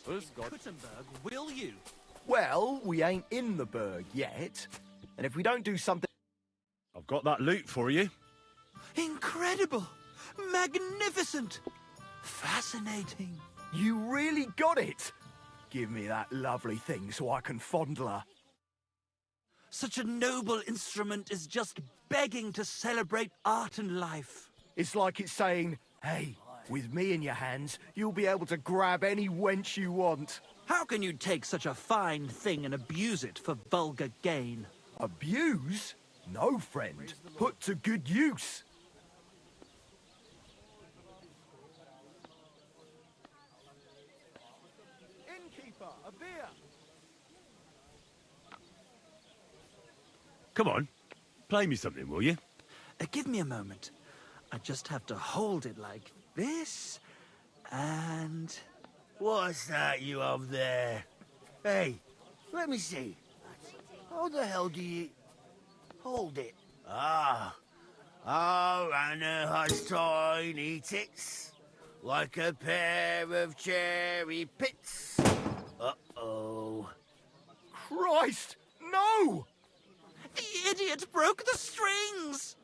Kuttenberg, will you? Well, we ain't in the burg yet. And if we don't do something... I've got that loot for you. Incredible! Magnificent! Fascinating. You really got it! Give me that lovely thing so I can fondle her. Such a noble instrument is just begging to celebrate art and life. It's like it's saying, hey, with me in your hands, you'll be able to grab any wench you want. How can you take such a fine thing and abuse it for vulgar gain? Abuse? No, friend. Put to good use. Innkeeper, a beer. Come on, play me something, will you? Give me a moment. I just have to hold it like this, and... What's that you have there? Hey, let me see. How the hell do you... hold it? Ah. Oh, Anna has tiny tits, like a pair of cherry pits. Uh-oh. Christ, no! The idiot broke the strings!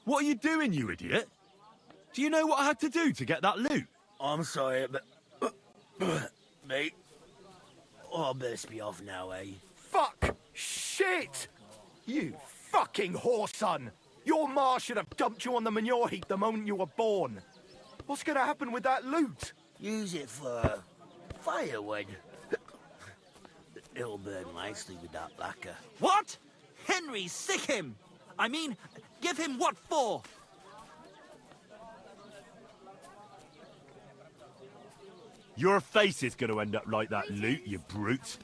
What are you doing, you idiot? Do you know what I had to do to get that loot? I'm sorry, but... mate. Oh, I best be off now, eh? Fuck! Shit! You fucking whoreson! Your ma should have dumped you on the manure heap the moment you were born. What's gonna happen with that loot? Use it for firewood. It'll burn nicely with that lacquer. What? Henry, sick him! I mean, give him what for? Your face is going to end up like that loot, you brute.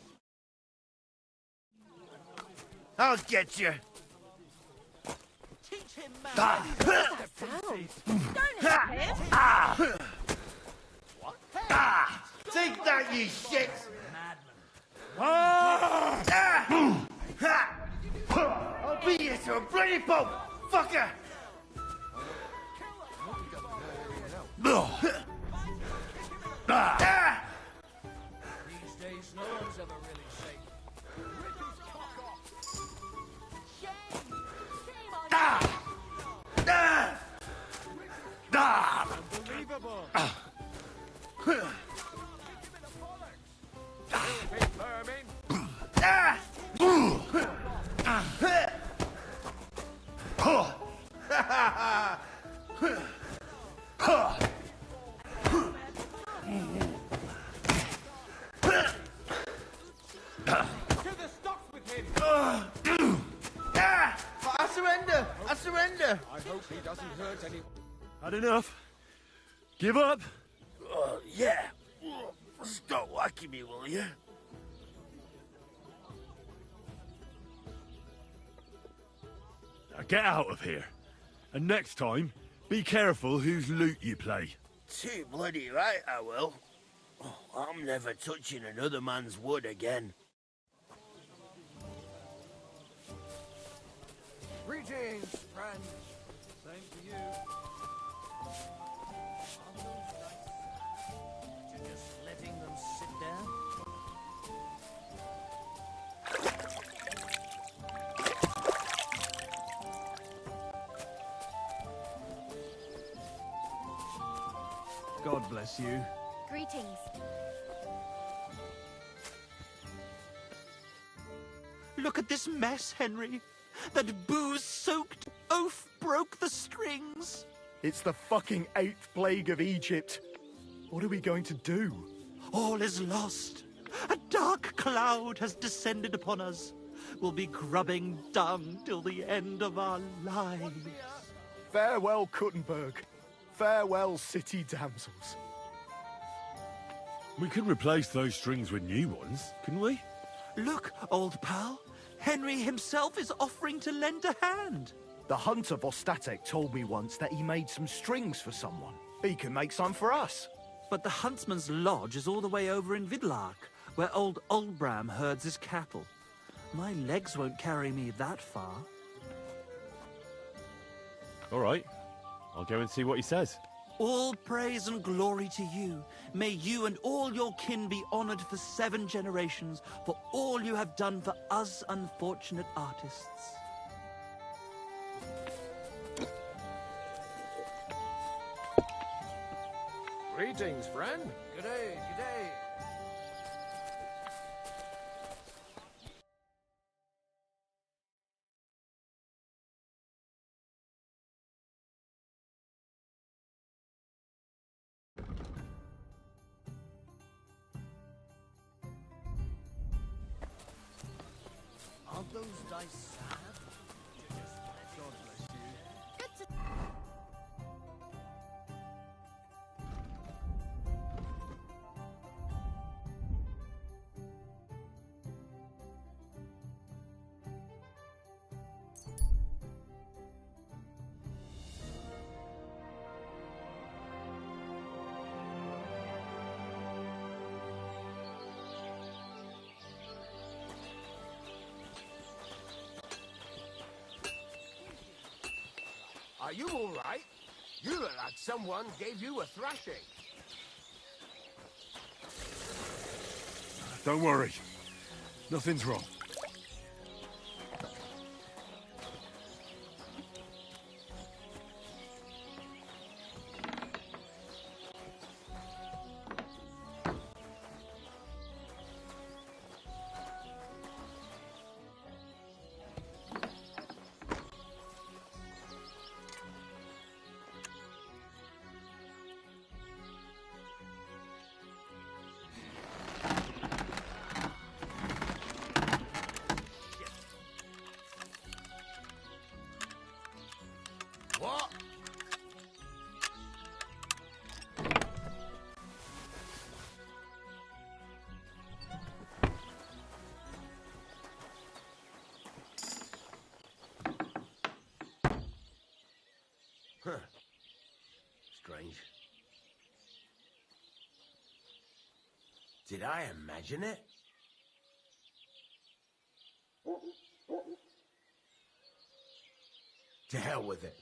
I'll get you. Teach him, man. Take that, you shit! I'll beat you to a bloody pulp, fucker! These days, no one's ever really safe. Unbelievable! I surrender! I hope he doesn't hurt anyone. Had enough? Give up? Yeah. Stop whacking me, will you? Now get out of here. And next time, be careful whose loot you play. Too bloody right, I will. I'm never touching another man's wood again. Greetings, friends. Same to you. You're just letting them sit there? God bless you. Greetings. Look at this mess, Henry. That booze-soaked oaf broke the strings. It's the fucking 8th plague of Egypt. What are we going to do? All is lost. A dark cloud has descended upon us. We'll be grubbing dung till the end of our lives. Farewell, Kuttenberg. Farewell, city damsels. We could replace those strings with new ones, couldn't we? Look, old pal. Henry himself is offering to lend a hand. The hunter Vostatek told me once that he made some strings for someone. He can make some for us. But the huntsman's lodge is all the way over in Vidlark, where old Olbram herds his cattle. My legs won't carry me that far. All right. I'll go and see what he says. All praise and glory to you. May you and all your kin be honored for 7 generations for all you have done for us unfortunate artists. Greetings, friend. G'day, g'day. Aren't those dice sad? God bless you. Are you all right? You look like someone gave you a thrashing. Don't worry. Nothing's wrong. What? Huh. Strange. Did I imagine it? To hell with it.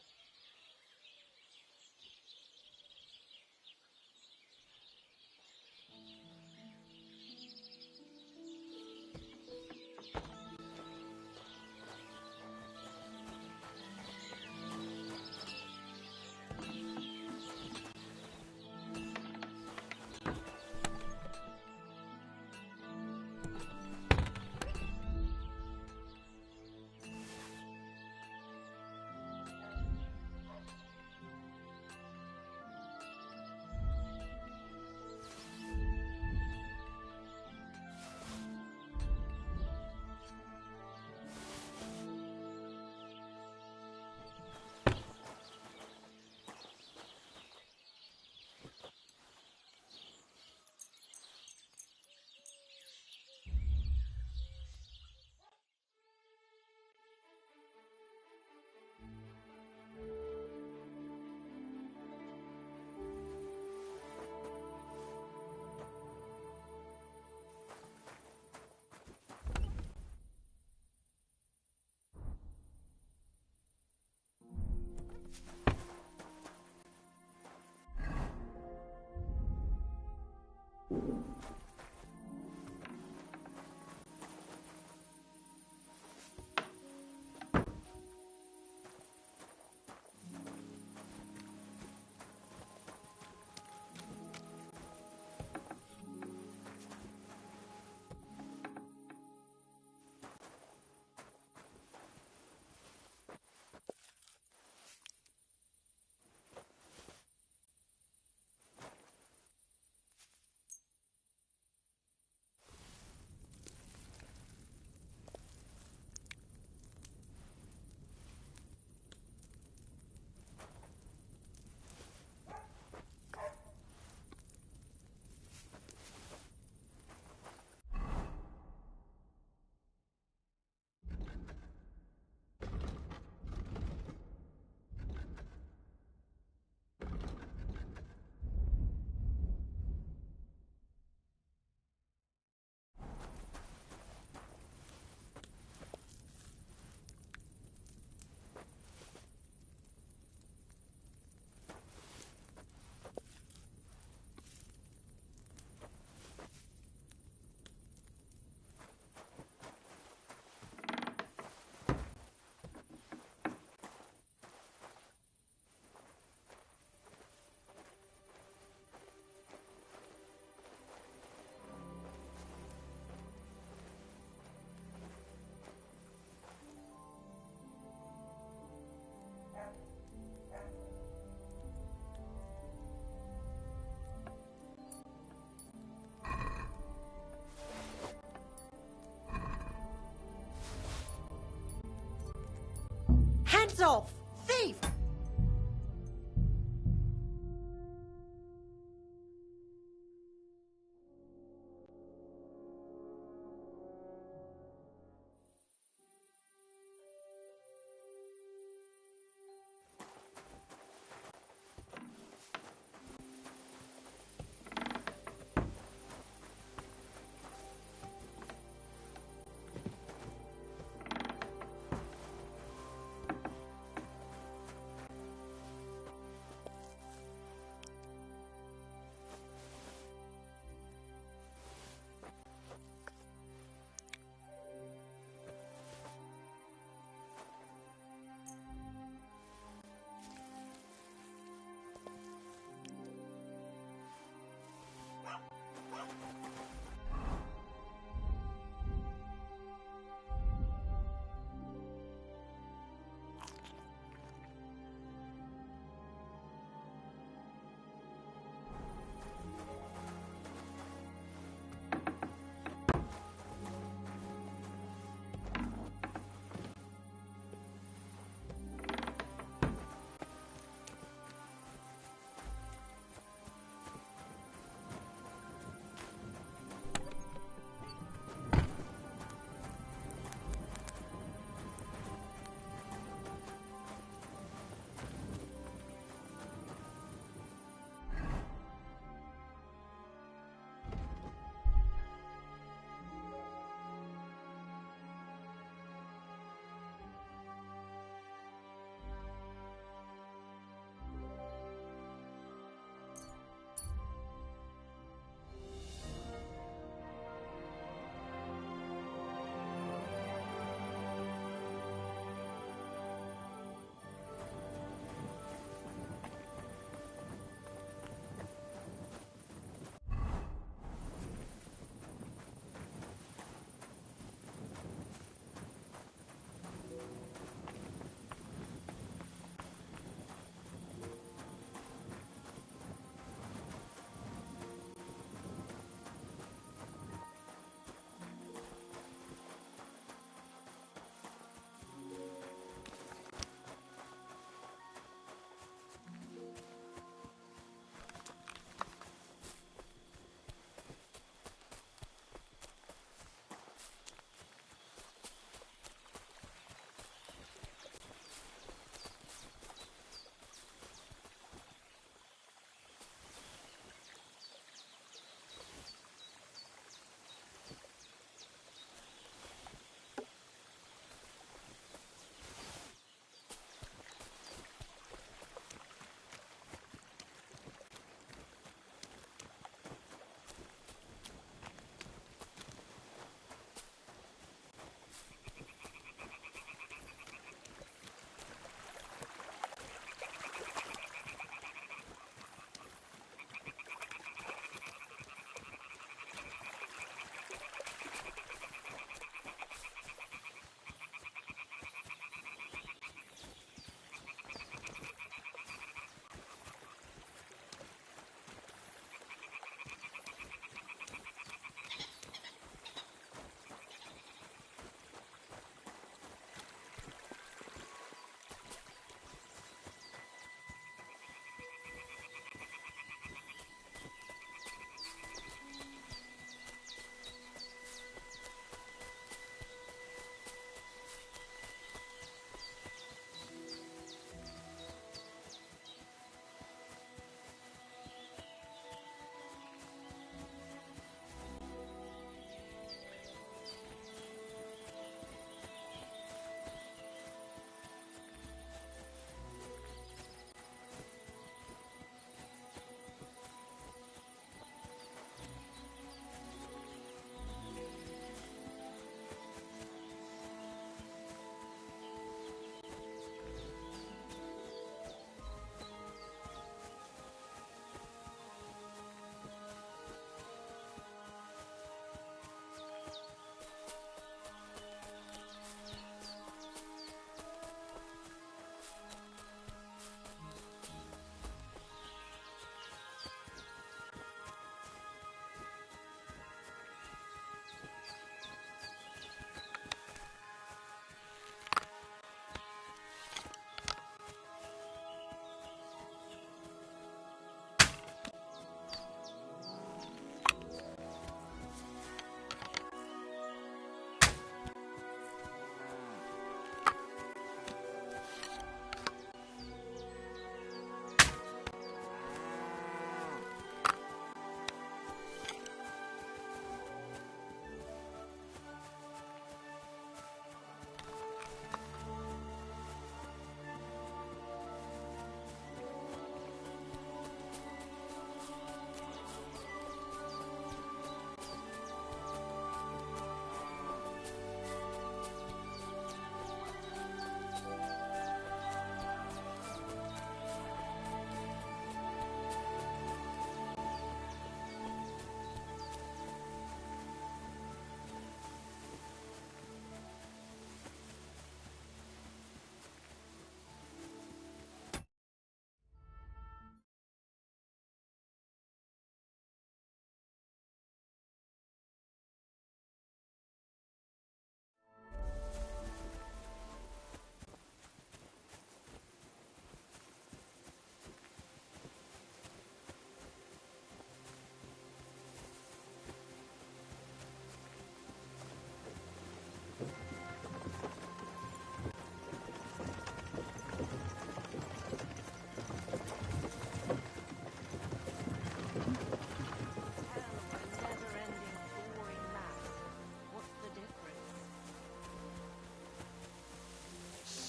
Leave!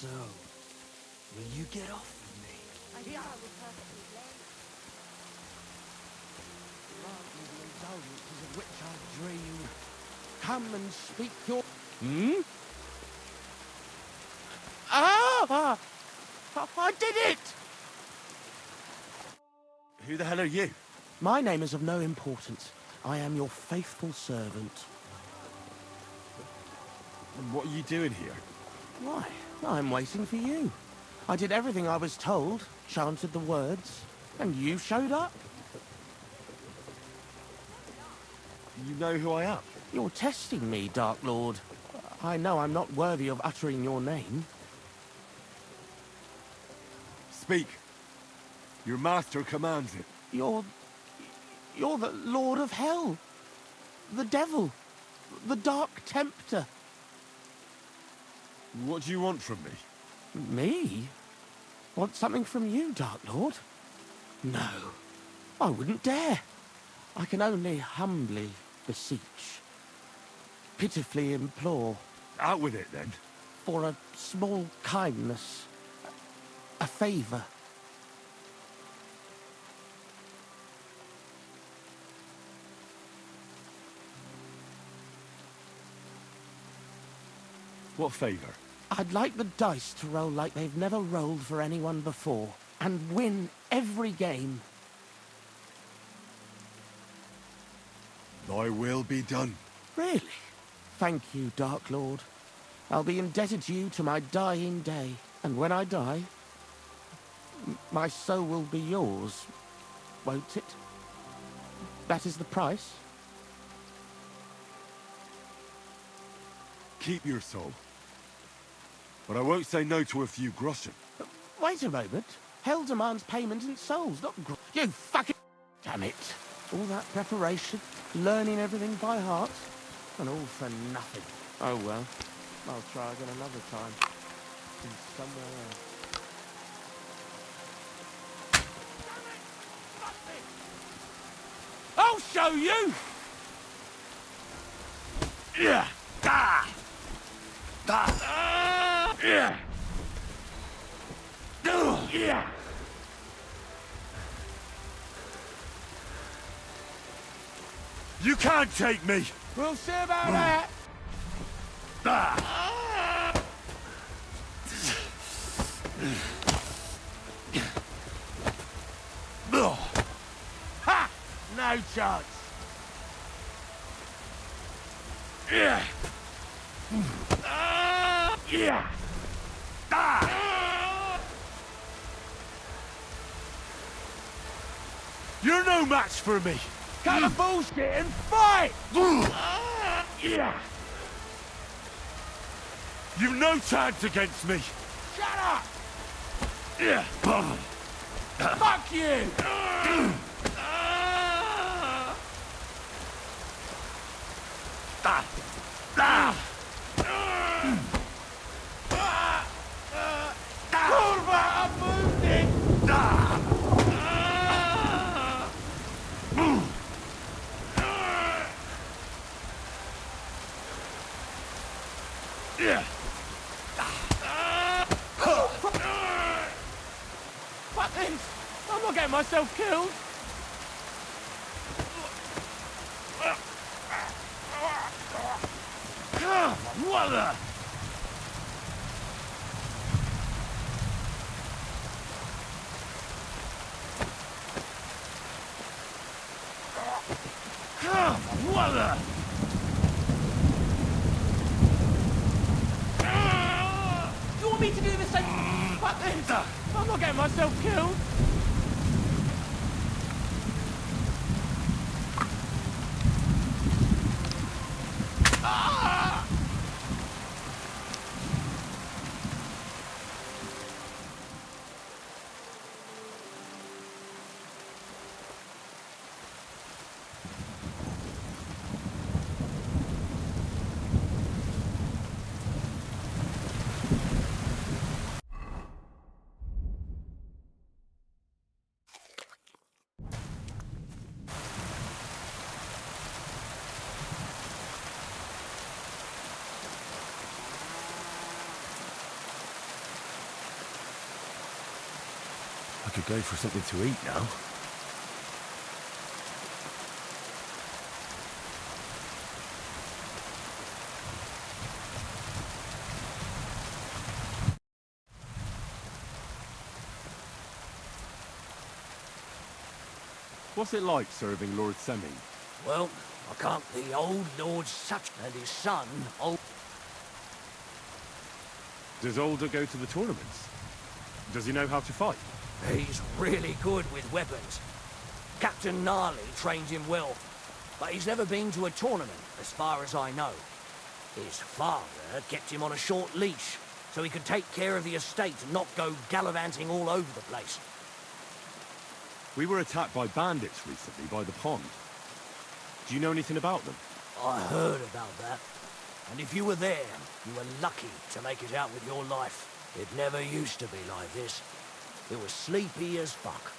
So, will you get off with me? I think I will perfectly blame. Grant me the indulgences of which I dream. Come and speak your... Hmm? Ah! I did it! Who the hell are you? My name is of no importance. I am your faithful servant. And what are you doing here? Why? I'm waiting for you. I did everything I was told, chanted the words, and you showed up. You know who I am? You're testing me, Dark Lord. I know I'm not worthy of uttering your name. Speak. Your master commands it. You're the Lord of Hell. The Devil. The Dark Tempter. What do you want from me? Me? Want something from you, Dark Lord? No. I wouldn't dare. I can only humbly beseech. Pitifully implore. Out with it, then. For a small kindness. A favour. What favour? I'd like the dice to roll like they've never rolled for anyone before, and win every game. Thy will be done. Really? Thank you, Dark Lord. I'll be indebted to you to my dying day, and when I die, my soul will be yours, won't it? That is the price? Keep your soul. But I won't say no to a few groschen. Wait a moment. Hell demands payment in souls, not You fucking... Damn it. All that preparation, learning everything by heart, and all for nothing. Oh well. I'll try again another time. In somewhere else. I'll show you! Yeah! Ah! Ah! Yeah! Yeah! You can't take me! We'll see about that! Ah! Ha! No chance! Yeah! Yeah! You're no match for me! Cut the bullshit and fight! Yeah! You've no chance against me! Shut up! Yeah! Fuck you! Kurwa, I'm moving! Yeah! Fuck this! I'm not getting myself killed! What the? What the? Do you want me to do the same? Fuck this! I'm not getting myself killed! I could go for something to eat now. What's it like serving Lord Semi? Well, I can't the old Lord such and his son, old... Does Older go to the tournaments? Does he know how to fight? He's really good with weapons. Captain Gnarly trained him well, but he's never been to a tournament, as far as I know. His father kept him on a short leash, so he could take care of the estate and not go gallivanting all over the place. We were attacked by bandits recently by the pond. Do you know anything about them? I heard about that. And if you were there, you were lucky to make it out with your life. It never used to be like this. It was sleepy as fuck.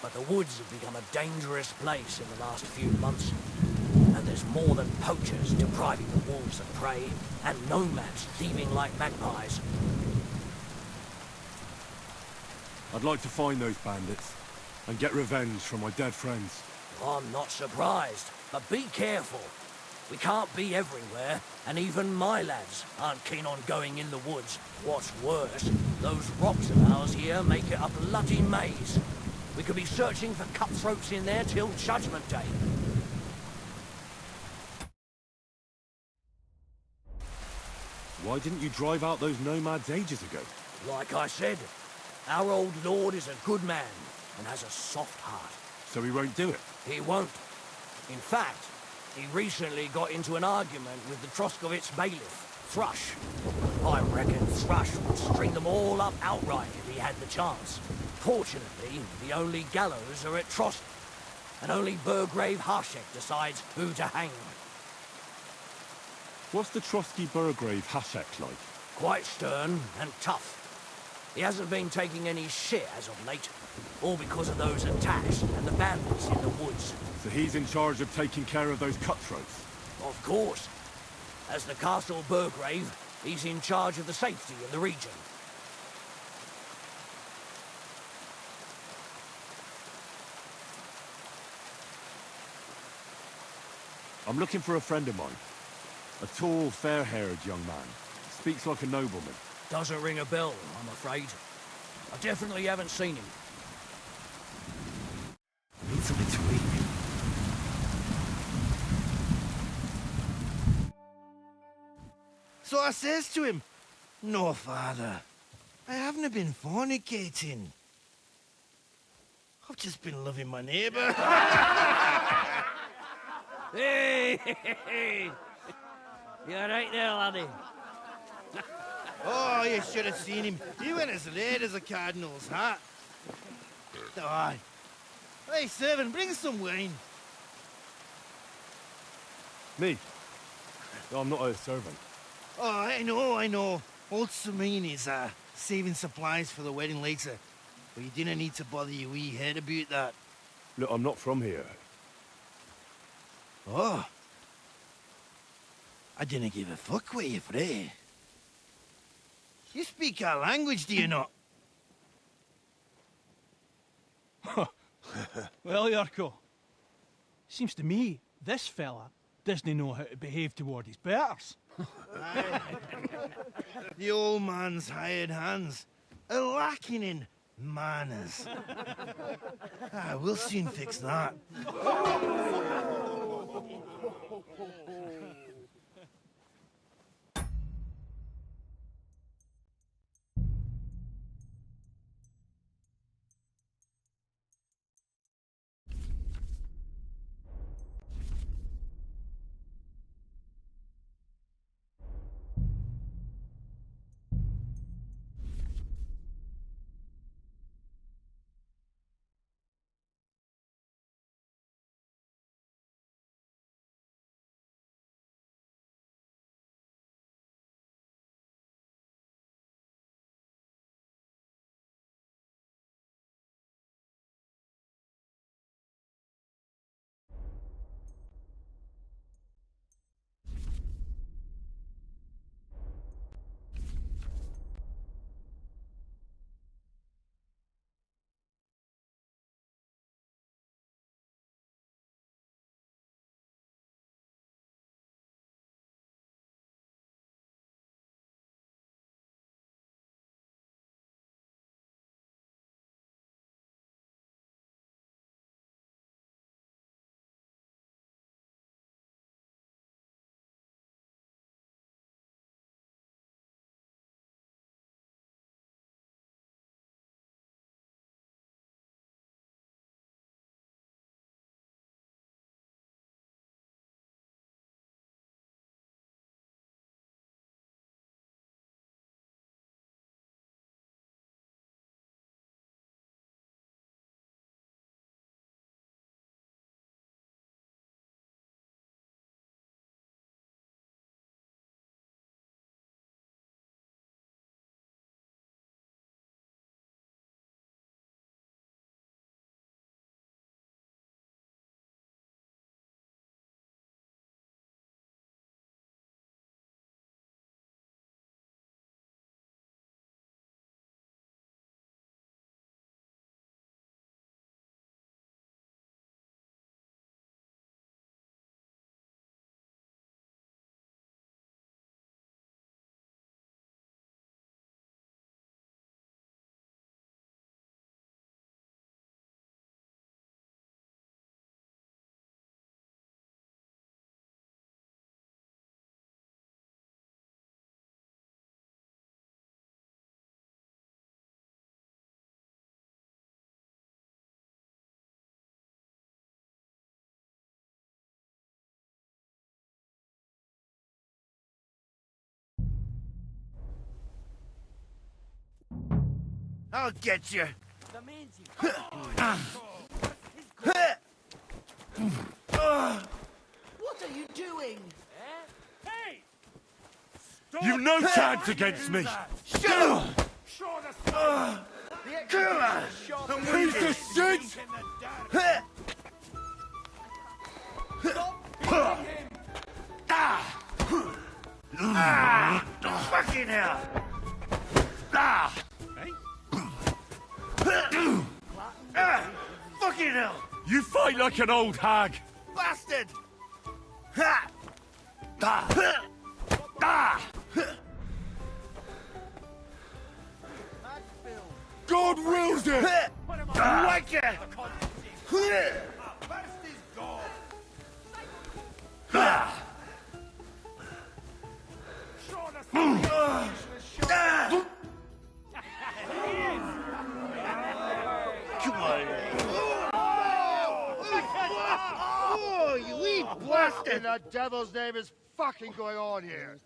But the woods have become a dangerous place in the last few months. And there's more than poachers depriving the wolves of prey, and nomads thieving like magpies. I'd like to find those bandits and get revenge for my dead friends. I'm not surprised, but be careful. We can't be everywhere, and even my lads aren't keen on going in the woods. What's worse, those rocks of ours here make it a bloody maze. We could be searching for cutthroats in there till Judgment Day. Why didn't you drive out those nomads ages ago? Like I said, our old lord is a good man and has a soft heart. So he won't do it? He won't. In fact, he recently got into an argument with the Troskovitz bailiff, Thrush. I reckon Thrush would string them all up outright if he had the chance. Fortunately, the only gallows are at Trosk, and only Burgrave Harshek decides who to hang. What's the Trotsky Burgrave Hashek like? Quite stern and tough. He hasn't been taking any shit as of late, all because of those attacks and the bandits in the woods. So he's in charge of taking care of those cutthroats? Of course. As the Castle Burgrave, he's in charge of the safety in the region. I'm looking for a friend of mine. A tall, fair-haired young man. Speaks like a nobleman. Doesn't ring a bell, I'm afraid. I definitely haven't seen him. Need something to eat. So I says to him, "No, father, I haven't been fornicating. I've just been loving my neighbour." Hey! You alright there, laddie? Oh, you should have seen him. He went as red as a cardinal's hat. Aye. Hey, servant, bring some wine. Me? No, I'm not a servant. Oh, I know. Old Samine is saving supplies for the wedding later. But you didn't need to bother your wee head about that. Look, I'm not from here. Oh. I didn't give a fuck where you're from. You speak our language, do you not? Well, Yarko, seems to me this fella doesn't know how to behave toward his betters. The old man's hired hands are lacking in manners. We'll soon fix that. I'll get you. What are you doing? You've no chance against me! Shut up! Piece of shit! Fucking hell! Fucking hell! You fight like an old hag! Bastard! God wills it! Wanker! Come on. Oh, you wee What bastard! in the devil's name is fucking going on here?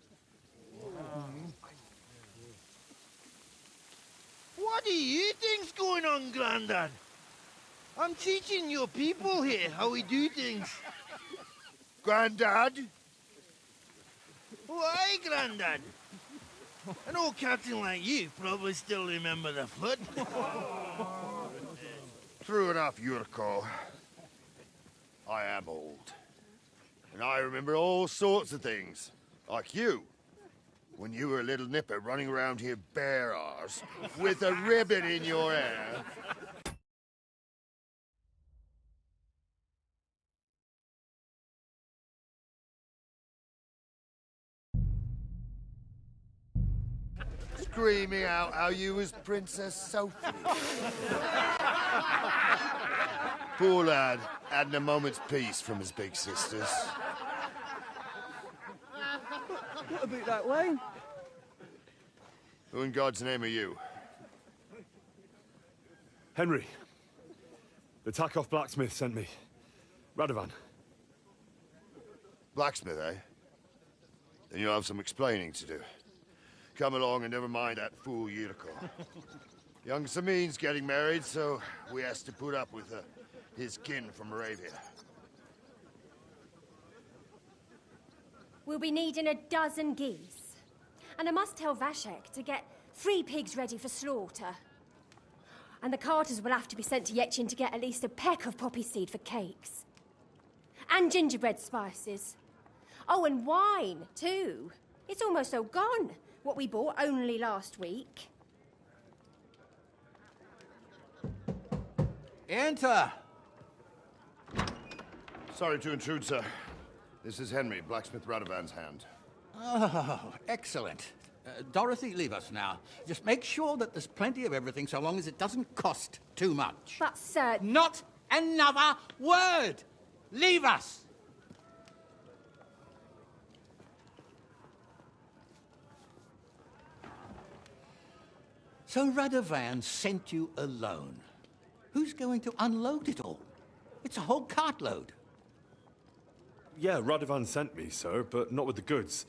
What do you think's going on, Grandad? I'm teaching your people here how we do things. Grandad? Why, Grandad? An old captain like you probably still remember the flood. True enough, Yurko. I am old. And I remember all sorts of things. Like you. When you were a little nipper running around here bare arse, with a ribbon in your hair. Screaming out how you was Princess Sophie. Poor lad, hadn't a moment's peace from his big sisters. What about that way? Who in God's name are you? Henry. The Takoff blacksmith sent me. Radovan. Blacksmith, eh? Then you'll have some explaining to do. Come along and never mind that fool Yurko. Young Samin's getting married, so we has to put up with his kin from Moravia. We'll be needing a dozen geese. And I must tell Vashek to get 3 pigs ready for slaughter. And the carters will have to be sent to Yetchin to get at least a peck of poppy seed for cakes. And gingerbread spices. Oh, and wine, too. It's almost all gone. What we bought only last week. Enter! Sorry to intrude, sir. This is Henry, blacksmith Radovan's hand. Oh, excellent. Dorothy, leave us now. Just make sure that there's plenty of everything so long as it doesn't cost too much. But, sir... Not another word! Leave us! So Radovan sent you alone. Who's going to unload it all? It's a whole cartload. Yeah, Radovan sent me, sir, but not with the goods.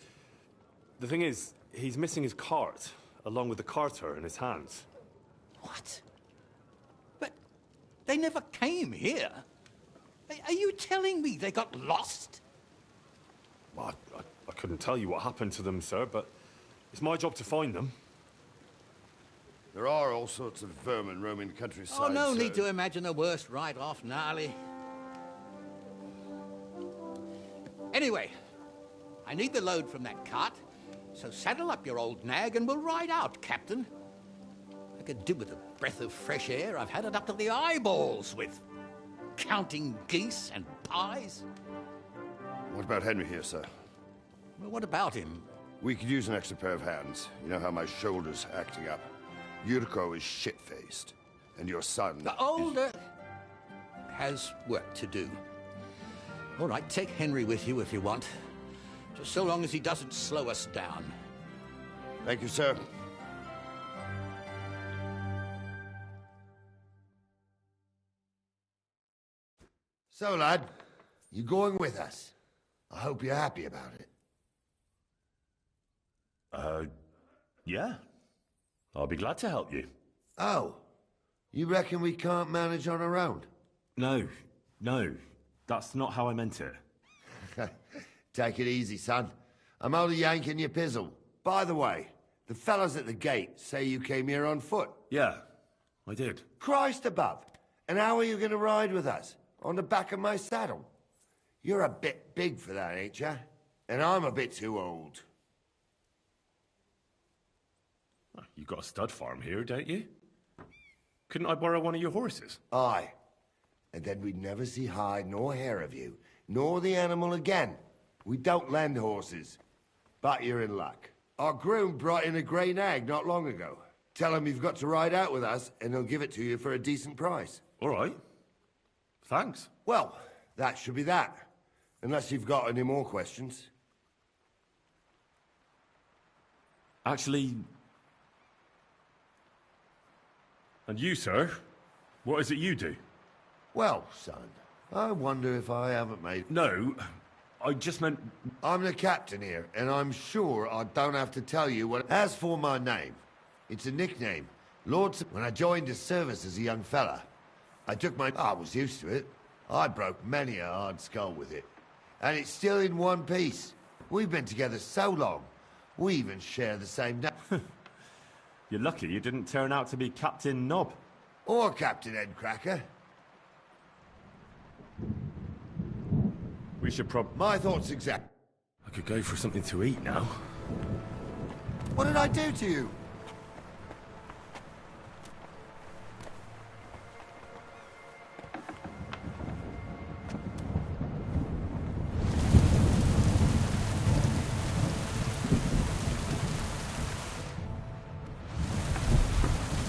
The thing is, he's missing his cart, along with the carter in his hands. What? But they never came here. Are you telling me they got lost? Well, I couldn't tell you what happened to them, sir, but it's my job to find them. There are all sorts of vermin roaming the countryside. Oh, no sir. need to imagine the worst right off, gnarly. Anyway, I need the load from that cart, so saddle up your old nag and we'll ride out, Captain. I could do with a breath of fresh air. I've had it up to the eyeballs with counting geese and pies. What about Henry here, sir? Well, what about him? We could use an extra pair of hands. You know how my shoulder's acting up. Yurko is shit-faced, and your son... The older has work to do. All right, take Henry with you if you want. Just so long as he doesn't slow us down. Thank you, sir. So, lad, you going with us? I hope you're happy about it. Yeah. I'll be glad to help you. Oh, you reckon we can't manage on our own? No, that's not how I meant it. Take it easy, son. I'm only yanking your pizzle. By the way, the fellas at the gate say you came here on foot. Yeah, I did. Christ above! And how are you going to ride with us? On the back of my saddle? You're a bit big for that, ain't ya? And I'm a bit too old. You got a stud farm here, don't you? Couldn't I borrow one of your horses? Aye. And then we'd never see hide nor hair of you, nor the animal again. We don't lend horses. But you're in luck. Our groom brought in a grey nag not long ago. Tell him you've got to ride out with us, and he'll give it to you for a decent price. All right. Thanks. Well, that should be that. Unless you've got any more questions. Actually... And you, sir? What is it you do? Well, son, I wonder if I haven't made... No, I just meant... I'm the captain here, and I'm sure I don't have to tell you what... As for my name, it's a nickname. When I joined the service as a young fella, I was used to it. I broke many a hard skull with it. And it's still in one piece. We've been together so long, we even share the same name. You're lucky you didn't turn out to be Captain Knob. Or Captain Headcracker. We should My thoughts exact. I could go for something to eat now. What did I do to you?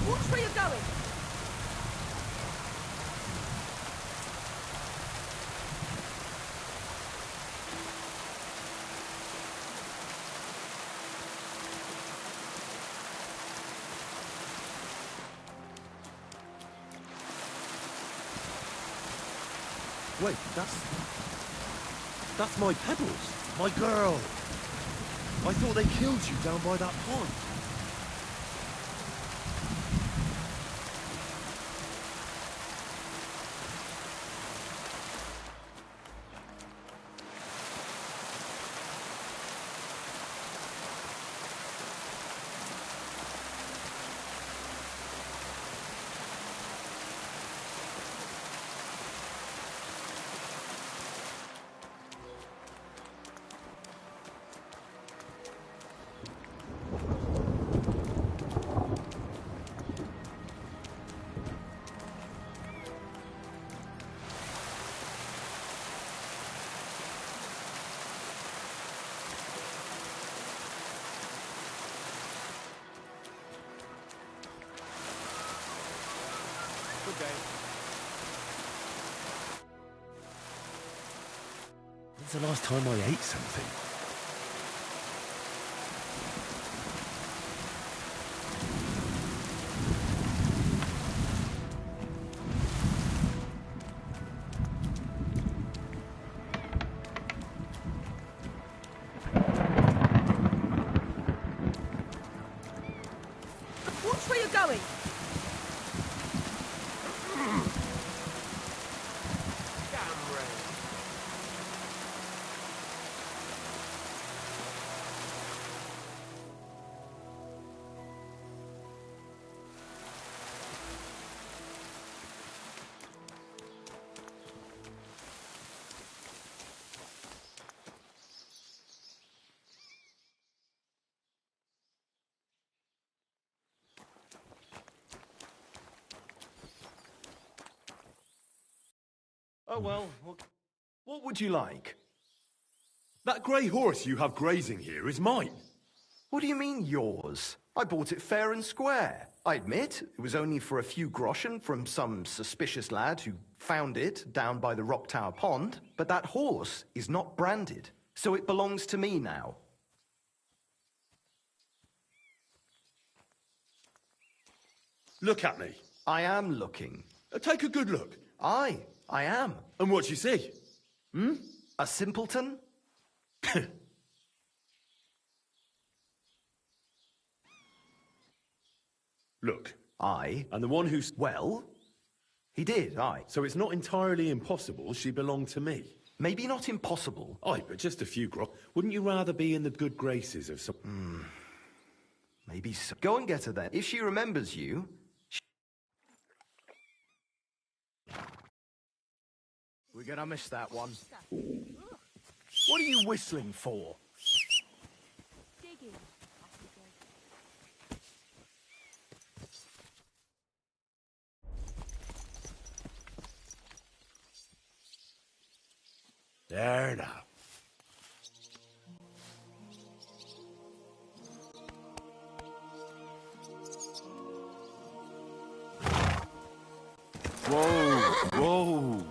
Watch where you're going. Wait, that's my pebbles. My girl. I thought they killed you down by that pond. When's the last time I ate something? Watch where you're going. Oh, well, what would you like? That grey horse you have grazing here is mine. What do you mean, yours? I bought it fair and square. I admit, it was only for a few groschen from some suspicious lad who found it down by the Rock Tower Pond, but that horse is not branded, so it belongs to me now. Look at me. I am looking. Take a good look. Aye, I am. And what you see? A simpleton? Look, Aye. And the one who's... Well, he did, aye. So it's not entirely impossible she belonged to me? Maybe not impossible. Aye, but just a few Wouldn't you rather be in the good graces of some... Maybe so. Go and get her then. If she remembers you... We're gonna miss that one. What are you whistling for? Digging. There now. Whoa, whoa.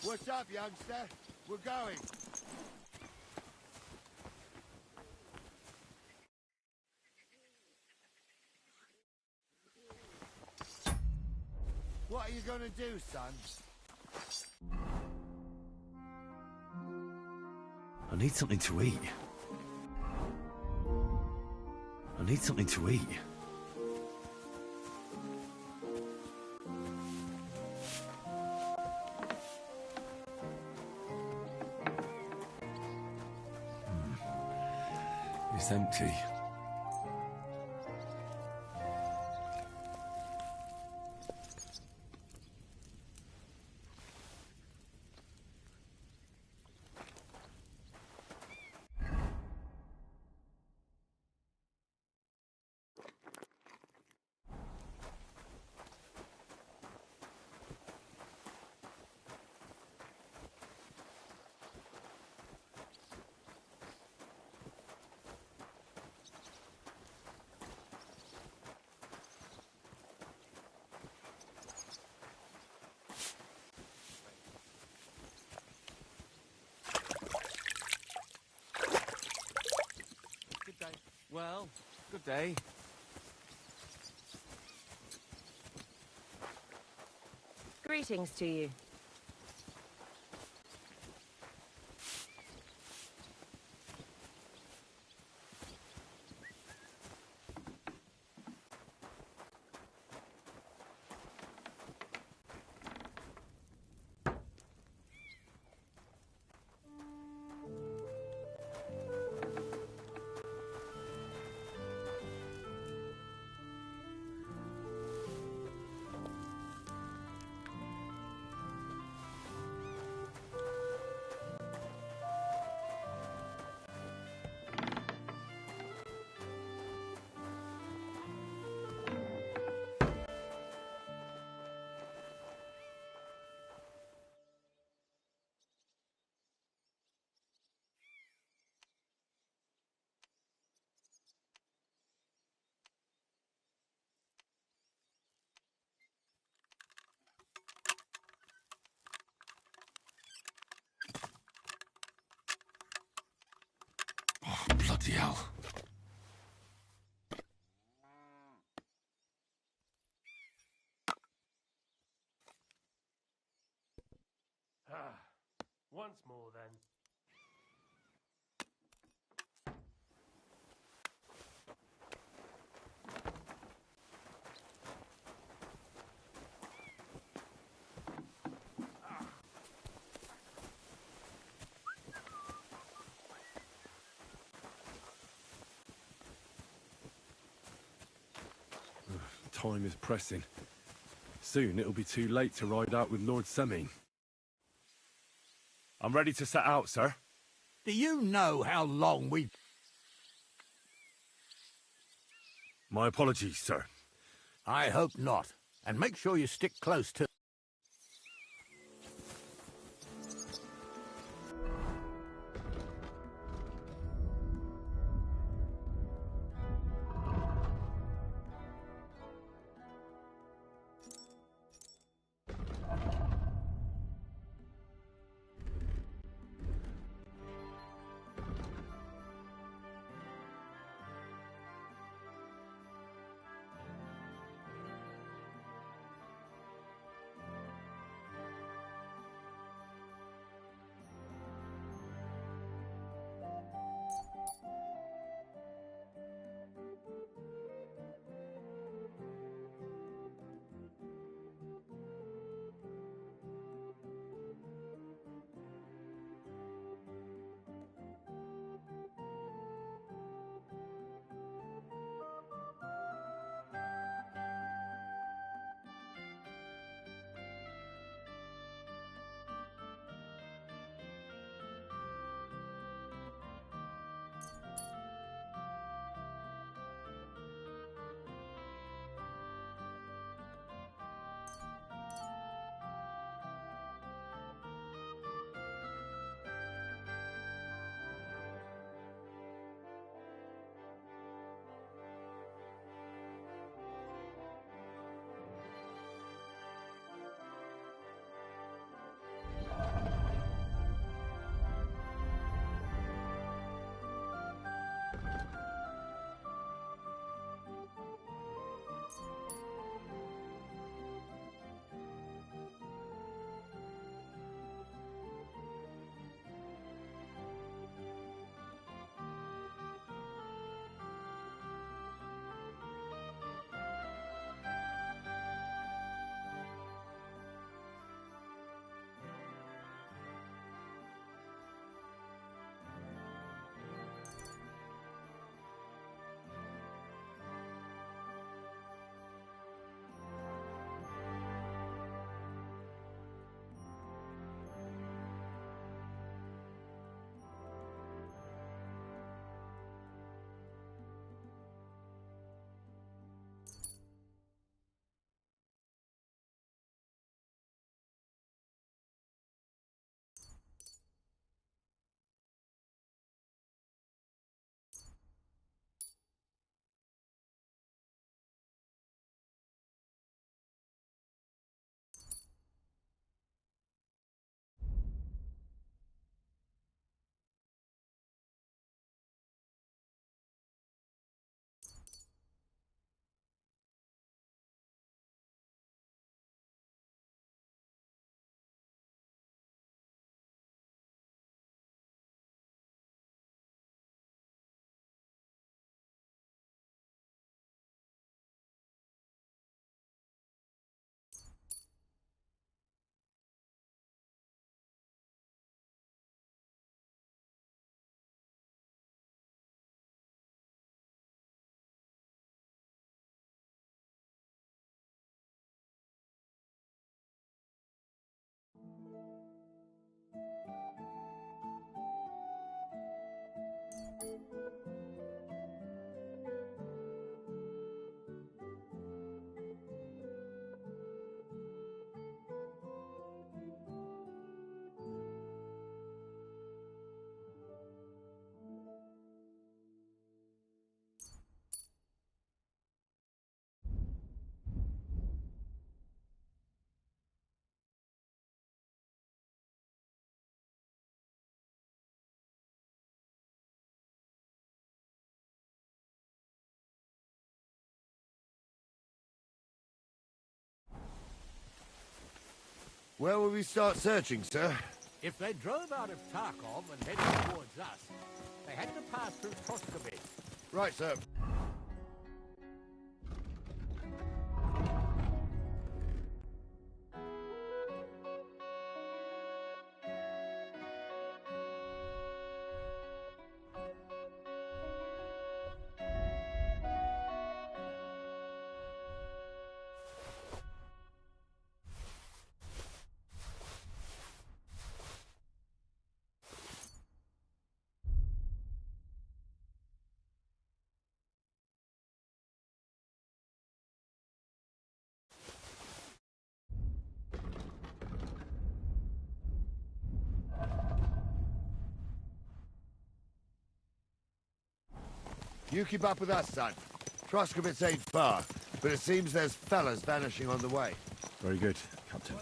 What's up, youngster? We're going. What are you gonna do, son? I need something to eat. I need something to eat. It's empty. Well, good day. Greetings to you. Bloody hell. Once more, then. Time is pressing. Soon it'll be too late to ride out with Lord Semine. I'm ready to set out, sir. Do you know how long we've... My apologies, sir. I hope not. And make sure you stick close to... Where will we start searching, sir? If they drove out of Tarkov and headed towards us, they had to pass through Troskowitz. Right, sir. You keep up with us, son. Troskowitz ain't far, but it seems there's fellas vanishing on the way. Very good, Captain.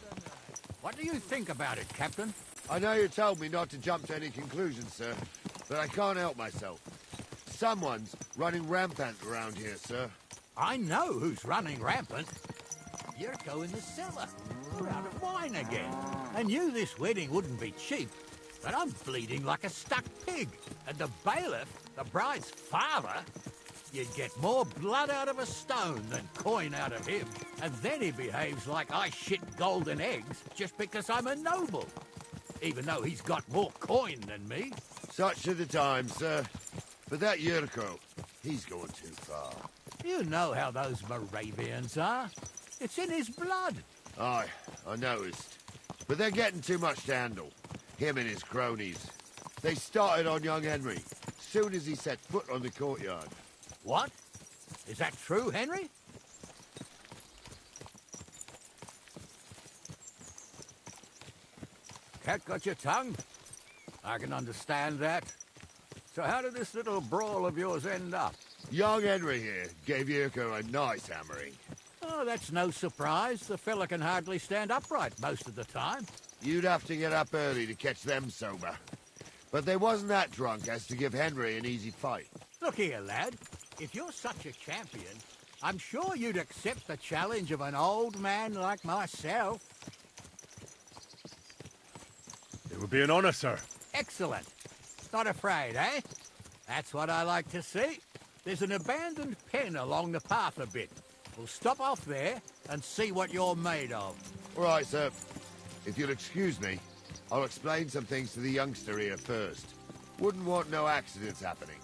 What do you think about it, Captain? I know you told me not to jump to any conclusions, sir, but I can't help myself. Someone's running rampant around here, sir. I know who's running rampant. Yurko in the cellar. We're out of wine again. I knew this wedding wouldn't be cheap, but I'm bleeding like a stuck pig. And the bailiff, the bride's father, you'd get more blood out of a stone than coin out of him. And then he behaves like I shit golden eggs just because I'm a noble. Even though he's got more coin than me. Such are the times, sir. But that Yurko, he's going too far. You know how those Moravians are. It's in his blood. Aye, I noticed. But they're getting too much to handle. Him and his cronies. They started on young Henry, soon as he set foot on the courtyard. What? Is that true, Henry? Cat got your tongue? I can understand that. So how did this little brawl of yours end up? Young Henry here gave Yurko a nice hammering. Oh, that's no surprise. The fella can hardly stand upright most of the time. You'd have to get up early to catch them sober. But they wasn't that drunk as to give Henry an easy fight. Look here, lad. If you're such a champion, I'm sure you'd accept the challenge of an old man like myself. It would be an honor, sir. Excellent. Not afraid, eh? That's what I like to see. There's an abandoned pen along the path a bit. We'll stop off there and see what you're made of. All right, sir. If you'll excuse me, I'll explain some things to the youngster here first. Wouldn't want no accidents happening.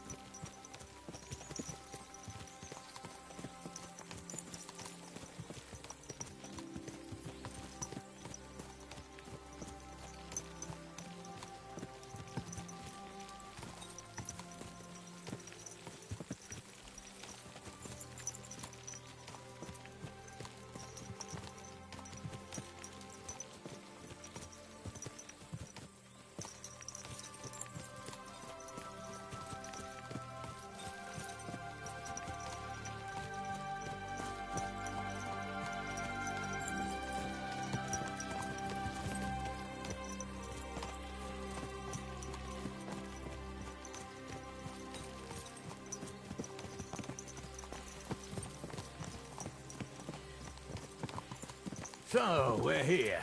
So, we're here.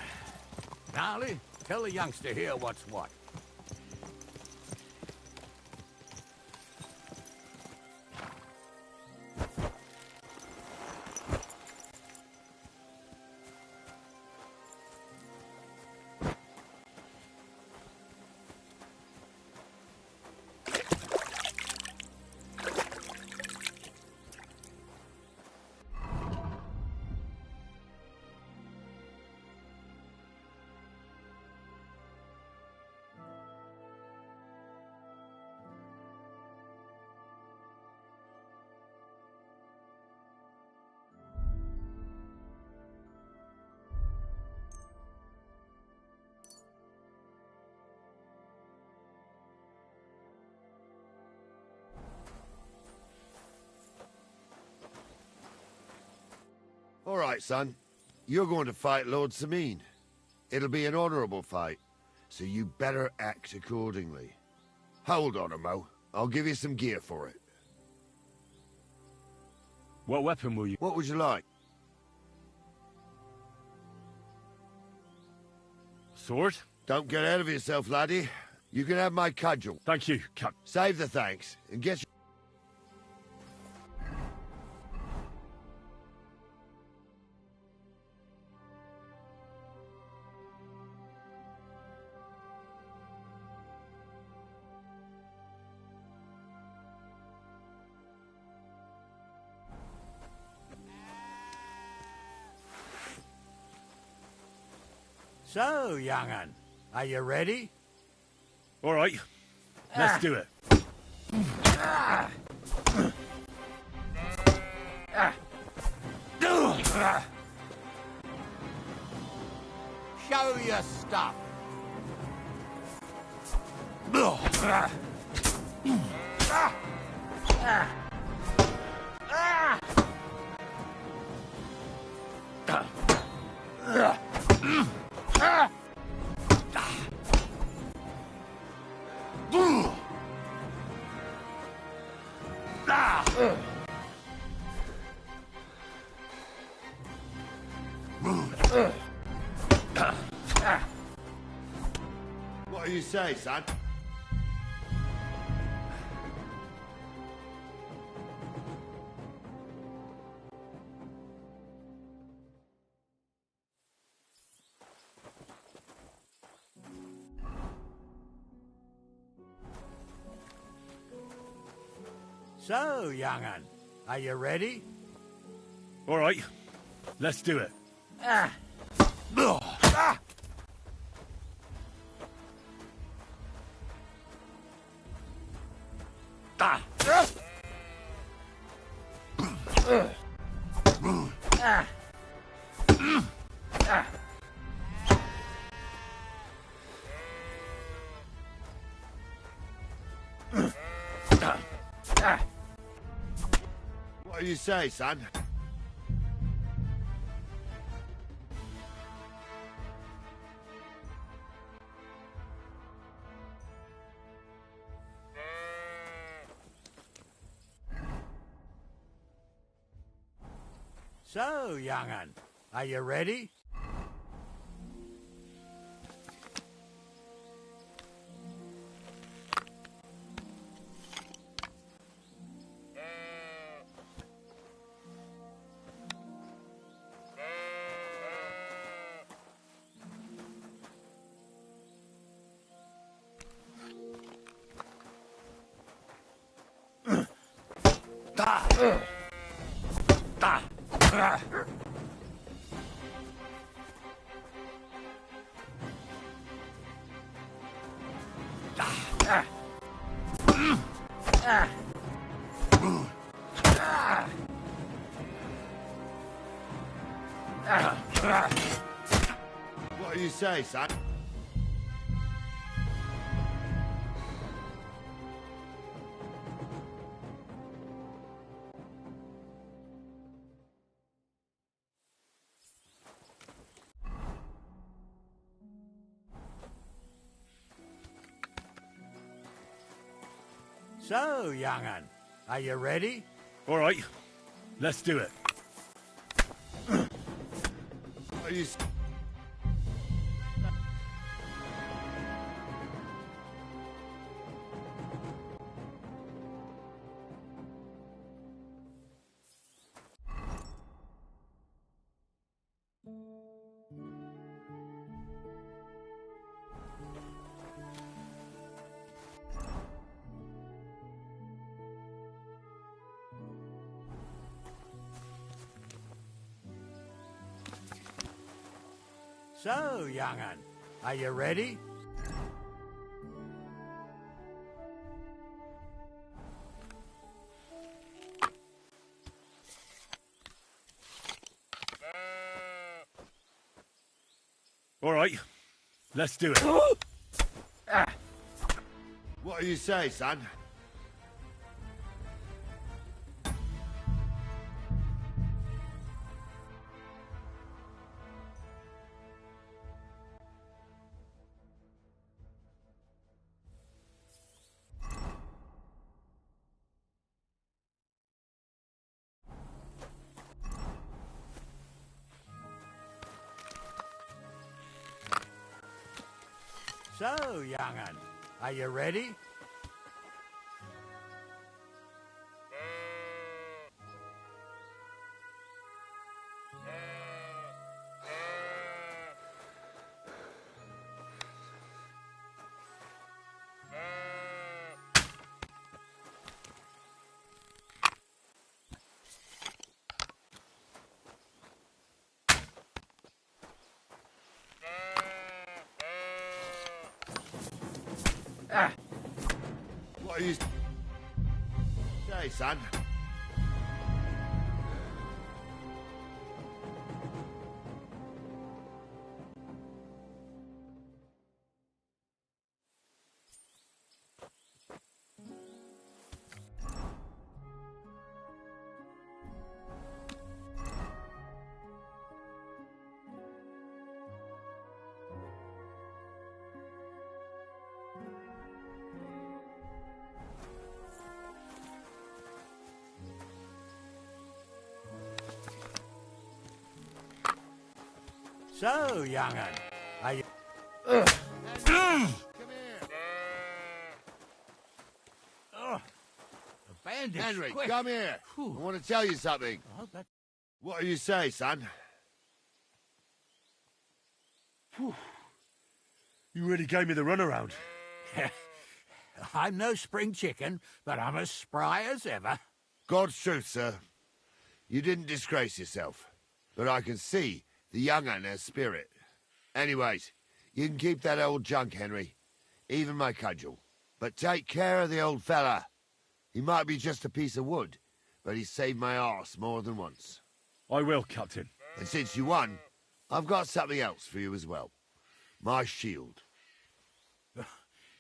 Gnarly, tell the youngster here what's what. All right, son. You're going to fight Lord Sameen. It'll be an honorable fight, so you better act accordingly. Hold on, Mo. I'll give you some gear for it. What weapon will you... What would you like? sword. Don't get ahead of yourself, laddie. You can have my cudgel. Thank you, Cap. Save the thanks, and get... So, young'un, are you ready? All right, let's do it. Show your stuff. What do you say, son? So, young'un, are you ready? All right, let's do it. What do you say, son? So, young'un, are you ready? What do you say, son? So, young'un, are you ready? All right, let's do it. What do you... So, young'un, are you ready? All right, let's do it. What do you say, son? So, young'un, are you ready? What are you... say, son? So, young'un, are you... bandage. Henry, quick. come here. I want to tell you something. What do you say, son? You really gave me the runaround. I'm no spring chicken, but I'm as spry as ever. God's truth, sir. You didn't disgrace yourself, but I can see the young'un has spirit. Anyways, you can keep that old junk, Henry. Even my cudgel. But take care of the old fella. He might be just a piece of wood, but he saved my arse more than once. I will, Captain. And since you won, I've got something else for you as well. My shield.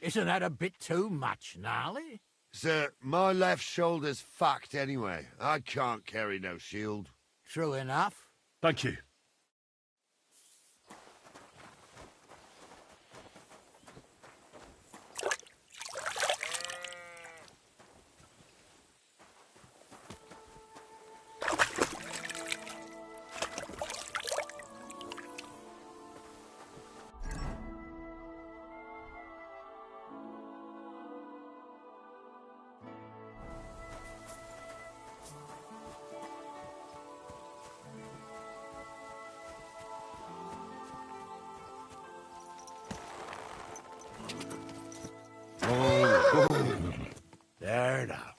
Isn't that a bit too much, Gnarly? Sir, my left shoulder's fucked anyway. I can't carry no shield. True enough. Thank you. There now.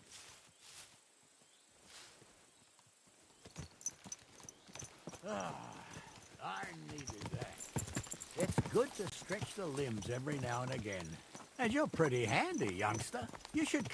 I needed that. It's good to stretch the limbs every now and again. And you're pretty handy, youngster. You should...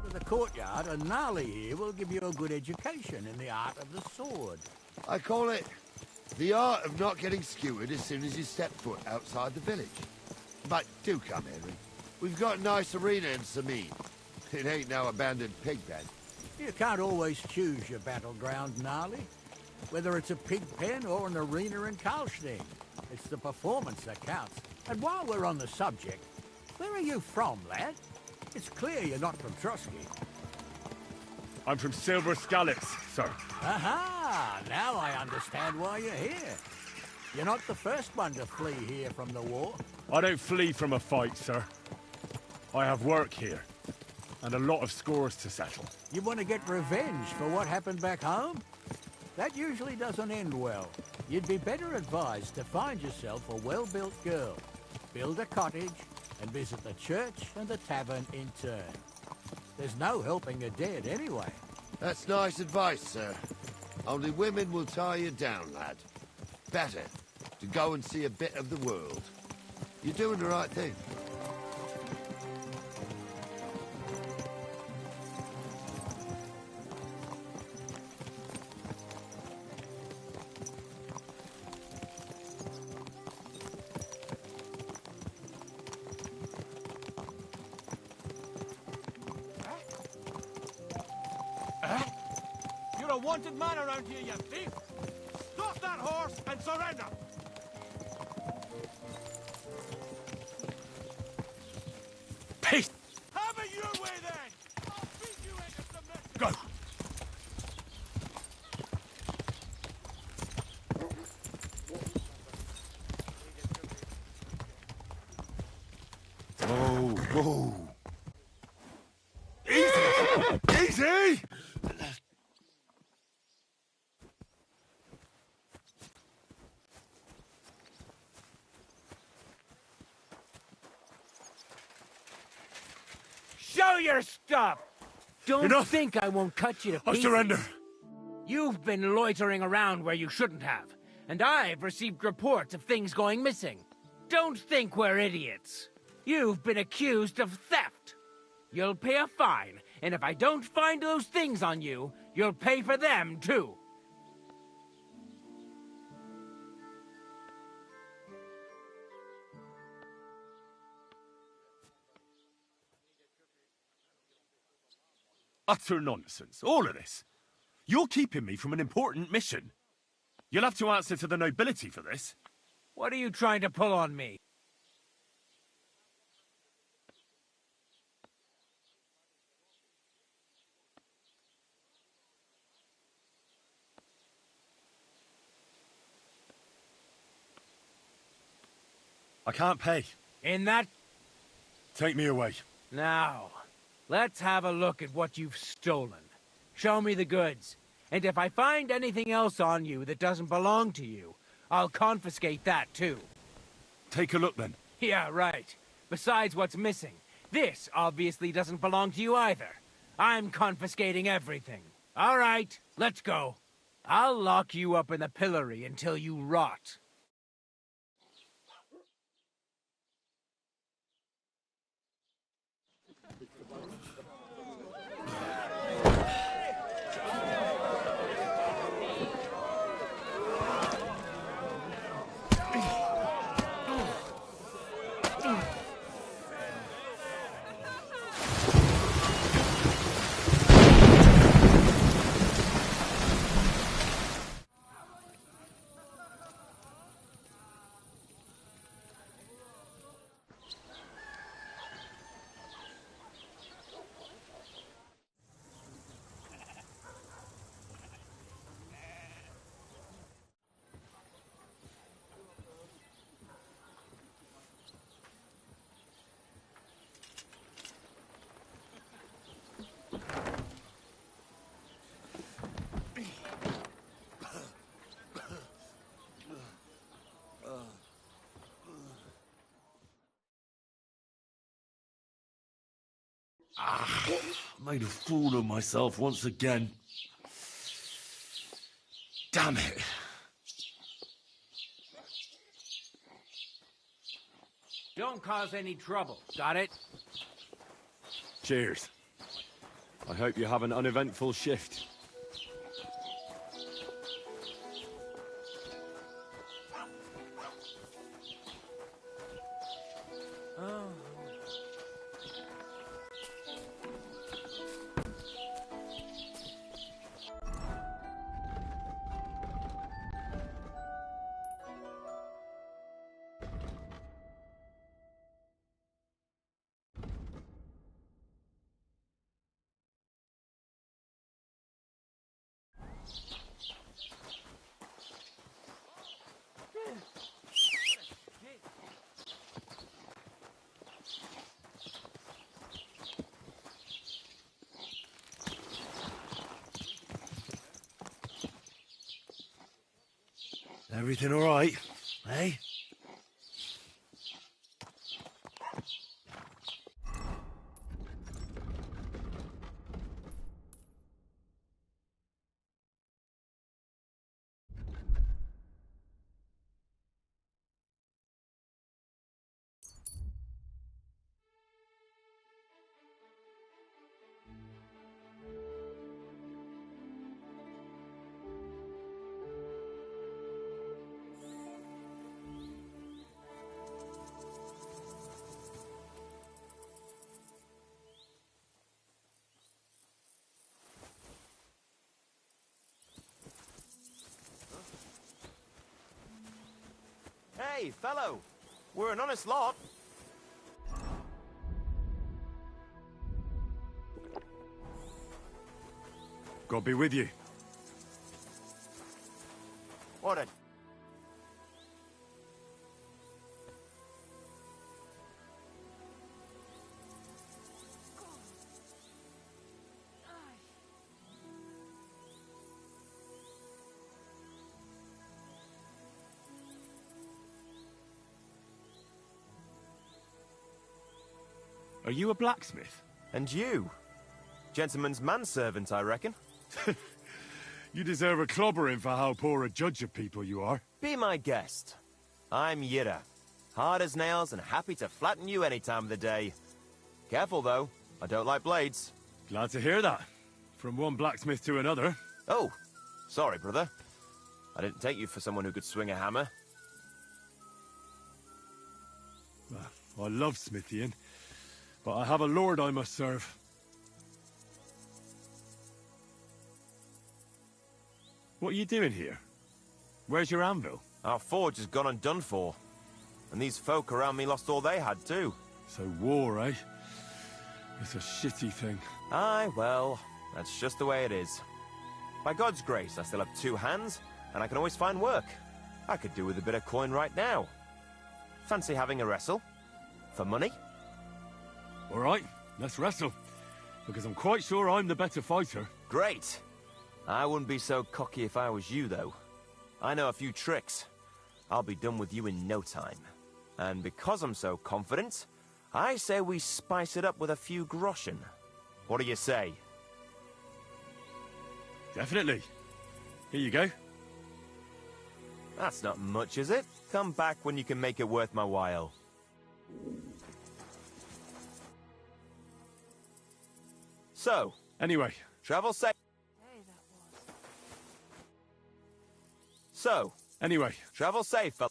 to the courtyard, and Gnarly here will give you a good education in the art of the sword. I call it the art of not getting skewered as soon as you step foot outside the village. But do come, Henry. We've got a nice arena in Sameen. It ain't no abandoned pig pen. You can't always choose your battleground, Gnarly. Whether it's a pig pen or an arena in Karlstein. It's the performance that counts. And while we're on the subject, where are you from, lad? It's clear you're not from Trotsky. I'm from Silver Scallops, sir. Aha! Now I understand why you're here. You're not the first one to flee here from the war. I don't flee from a fight, sir. I have work here, and a lot of scores to settle. You want to get revenge for what happened back home? That usually doesn't end well. You'd be better advised to find yourself a well-built girl, build a cottage, and visit the church and the tavern in turn. There's no helping the dead anyway. That's nice advice, sir. Only women will tie you down, lad. Better to go and see a bit of the world. You're doing the right thing. You're a wanted man around here, you thief! Stop that horse and surrender! Peace! Have it your way, then! I'll beat you into submission! Go! Whoa. Easy! Show your stuff! Don't Enough. think I won't cut you to I pieces. surrender. You've been loitering around where you shouldn't have, and I've received reports of things going missing. Don't think we're idiots. You've been accused of theft. You'll pay a fine, and if I don't find those things on you, you'll pay for them too. Utter nonsense, all of this. You're keeping me from an important mission. You'll have to answer to the nobility for this. What are you trying to pull on me? I can't pay. In that... Take me away. Now, let's have a look at what you've stolen. Show me the goods. And if I find anything else on you that doesn't belong to you, I'll confiscate that too. Take a look then. Yeah, right. Besides what's missing, this obviously doesn't belong to you either. I'm confiscating everything. All right, let's go. I'll lock you up in the pillory until you rot. Made a fool of myself once again. Damn it. Don't cause any trouble, got it? Cheers. I hope you have an uneventful shift. Everything all right, eh? Hey, fellow! We're an honest lot. God be with you. What a... Are you a blacksmith? And you? Gentleman's manservant, I reckon. You deserve a clobbering for how poor a judge of people you are. Be my guest. I'm Yira. Hard as nails and happy to flatten you any time of the day. Careful, though. I don't like blades. Glad to hear that. From one blacksmith to another. Oh, sorry, brother. I didn't take you for someone who could swing a hammer. I love smithying, but I have a lord I must serve. What are you doing here? Where's your anvil? Our forge has gone undone for. And these folk around me lost all they had, too. So war, eh? It's a shitty thing. Aye, well, that's just the way it is. By God's grace, I still have two hands, and I can always find work. I could do with a bit of coin right now. Fancy having a wrestle? For money? All right, let's wrestle. Because I'm quite sure I'm the better fighter. Great! I wouldn't be so cocky if I was you, though. I know a few tricks. I'll be done with you in no time. And because I'm so confident, I say we spice it up with a few groschen. What do you say? Definitely. Here you go. That's not much, is it? Come back when you can make it worth my while. So... Anyway. Travel safe. So... Anyway. Travel safe, fella.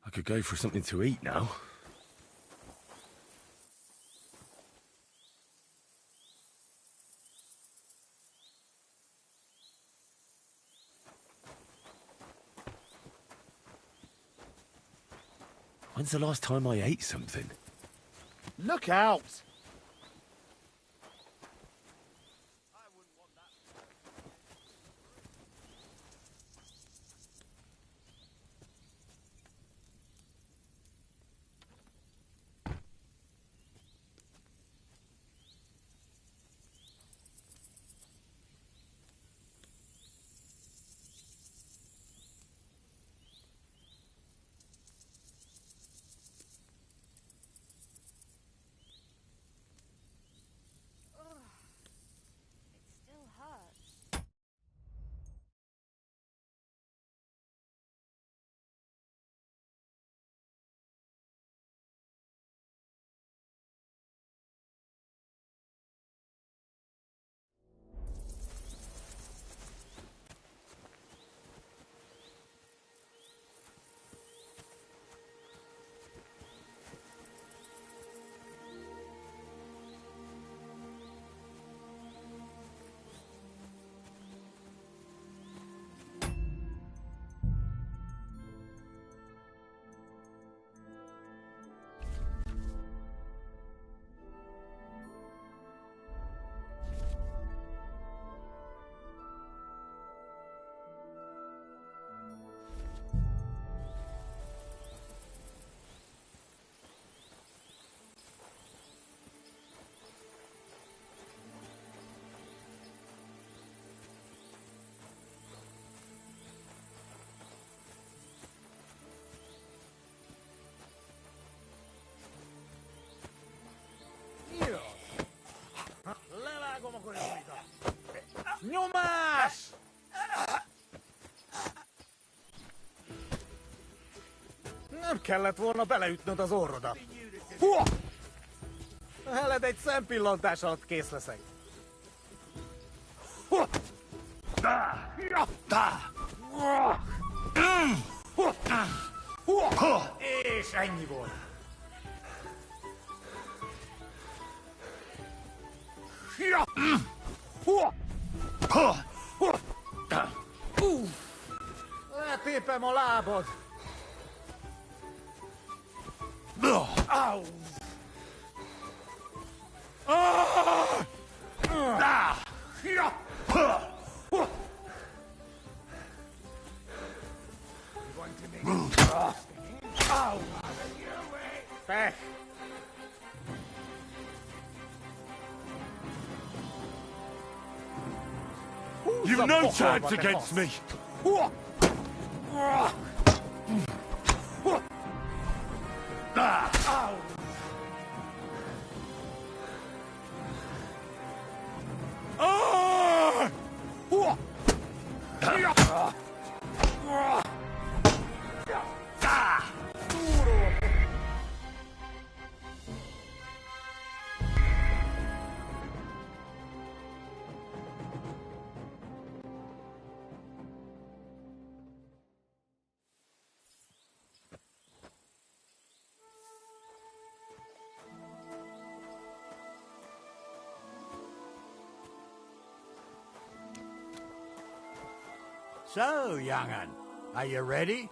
I could go for something to eat now. When's the last time I ate something? Look out! Nyomás! Nem kellett volna beleütnöd az orrodat. Hua! Heled egy szempillantás alatt kész leszek. Hua! És ennyi volt. Letépem a lábad. Au! Pech! You've no chance against me! So, young'un, are you ready?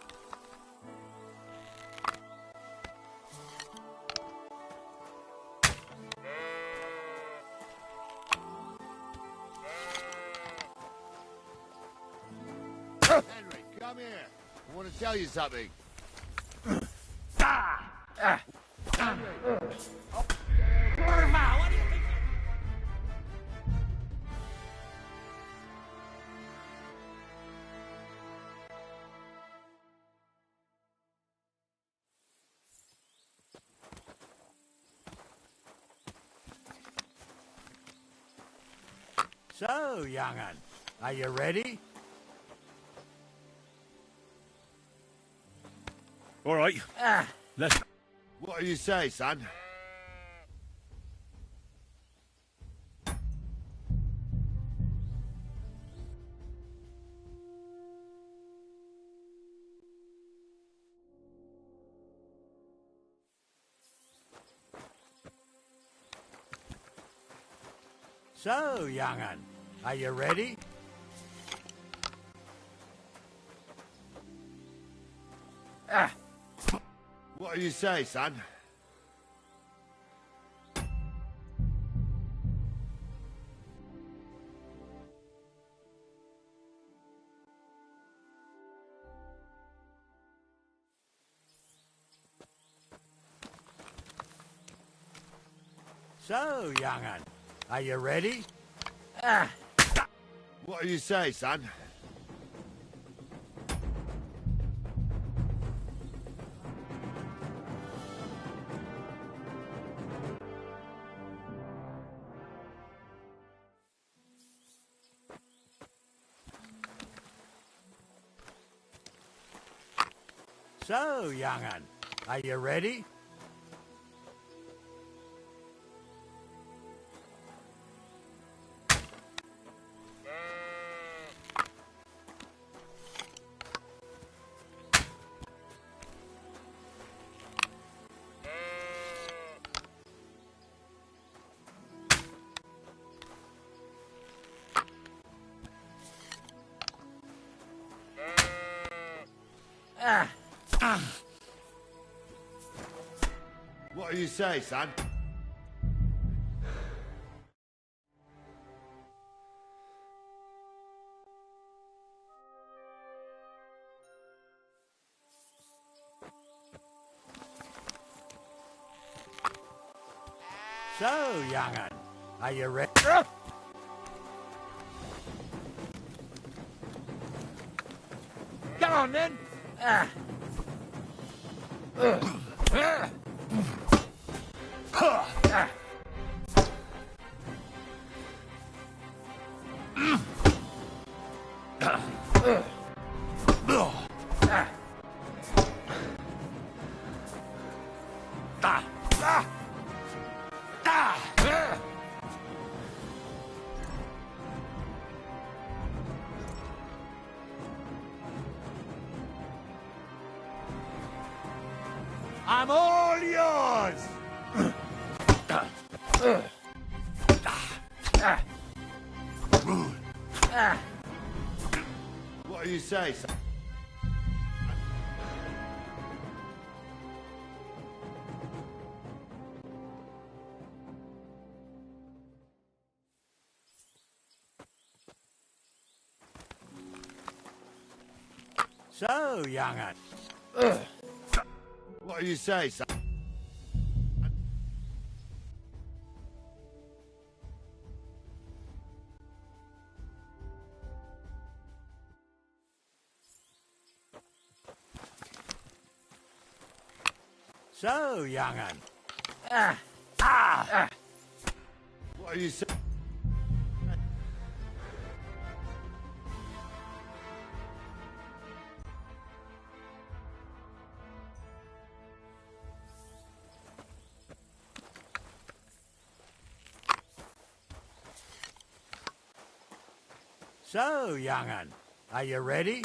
Henry, come here. I want to tell you something. So, young'un, are you ready? All right. Let's... What do you say, son? So, young'un, are you ready? What do you say, son? So, young'un, are you ready? What do you say, son? So, young'un, are you ready? What do you say, son? So, young'un, are you ready? Come on, then. I'm all yours! What do you say, son? So, young'un. What do you say, son? So, young'un. What do you say? So, young'un. Are you ready?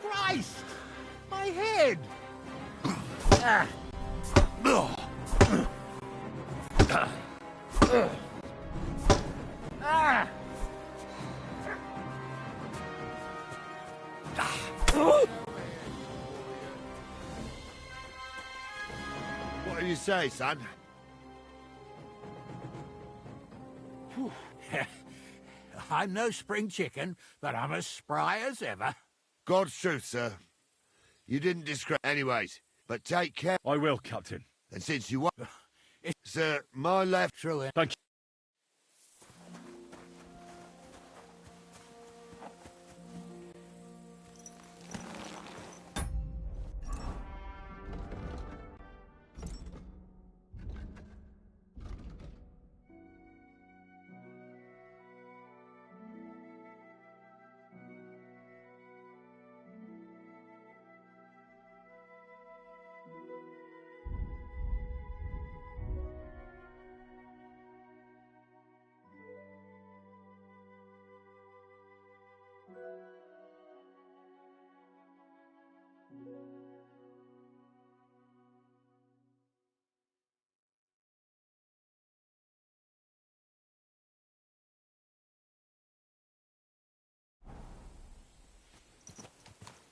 Christ! My head! What do you say, son? I'm no spring chicken, but I'm as spry as ever. God's truth, sir. You didn't disgrace... Anyways, but take care. I will, Captain. And since you want... Sir, my left... True. Thank you.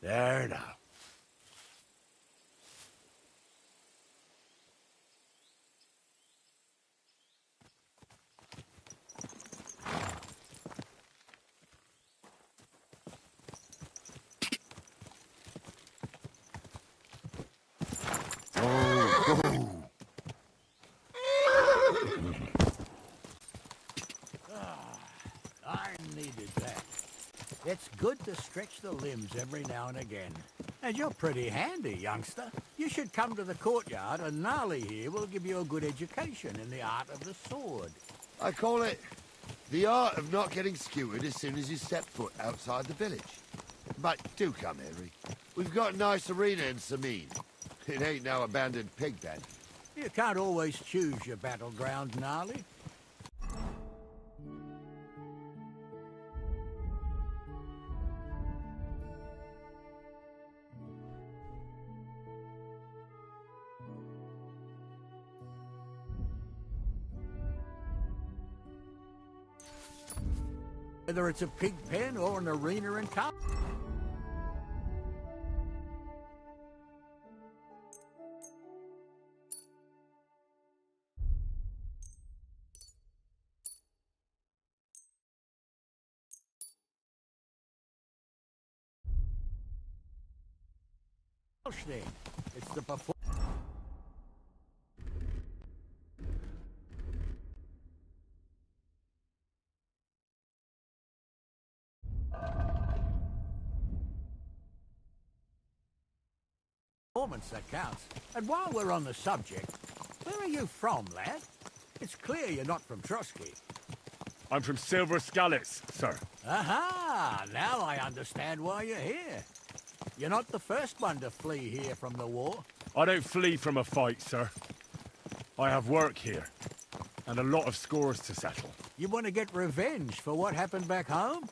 There now. I needed that. It's good to stretch the limbs every now and again. And you're pretty handy, youngster. You should come to the courtyard, and Gnarly here will give you a good education in the art of the sword. I call it the art of not getting skewered as soon as you step foot outside the village. But do come, Henry. We've got a nice arena in Sameen. It ain't no abandoned pig pen. You can't always choose your battleground, Gnarly. Whether it's a pig pen or an arena in town. It's the performance that counts. And while we're on the subject, where are you from, lad? It's clear you're not from Trotsky. I'm from Silver Scallops, sir. Aha! Now I understand why you're here. You're not the first one to flee here from the war. I don't flee from a fight, sir. I have work here, and a lot of scores to settle. You want to get revenge for what happened back home?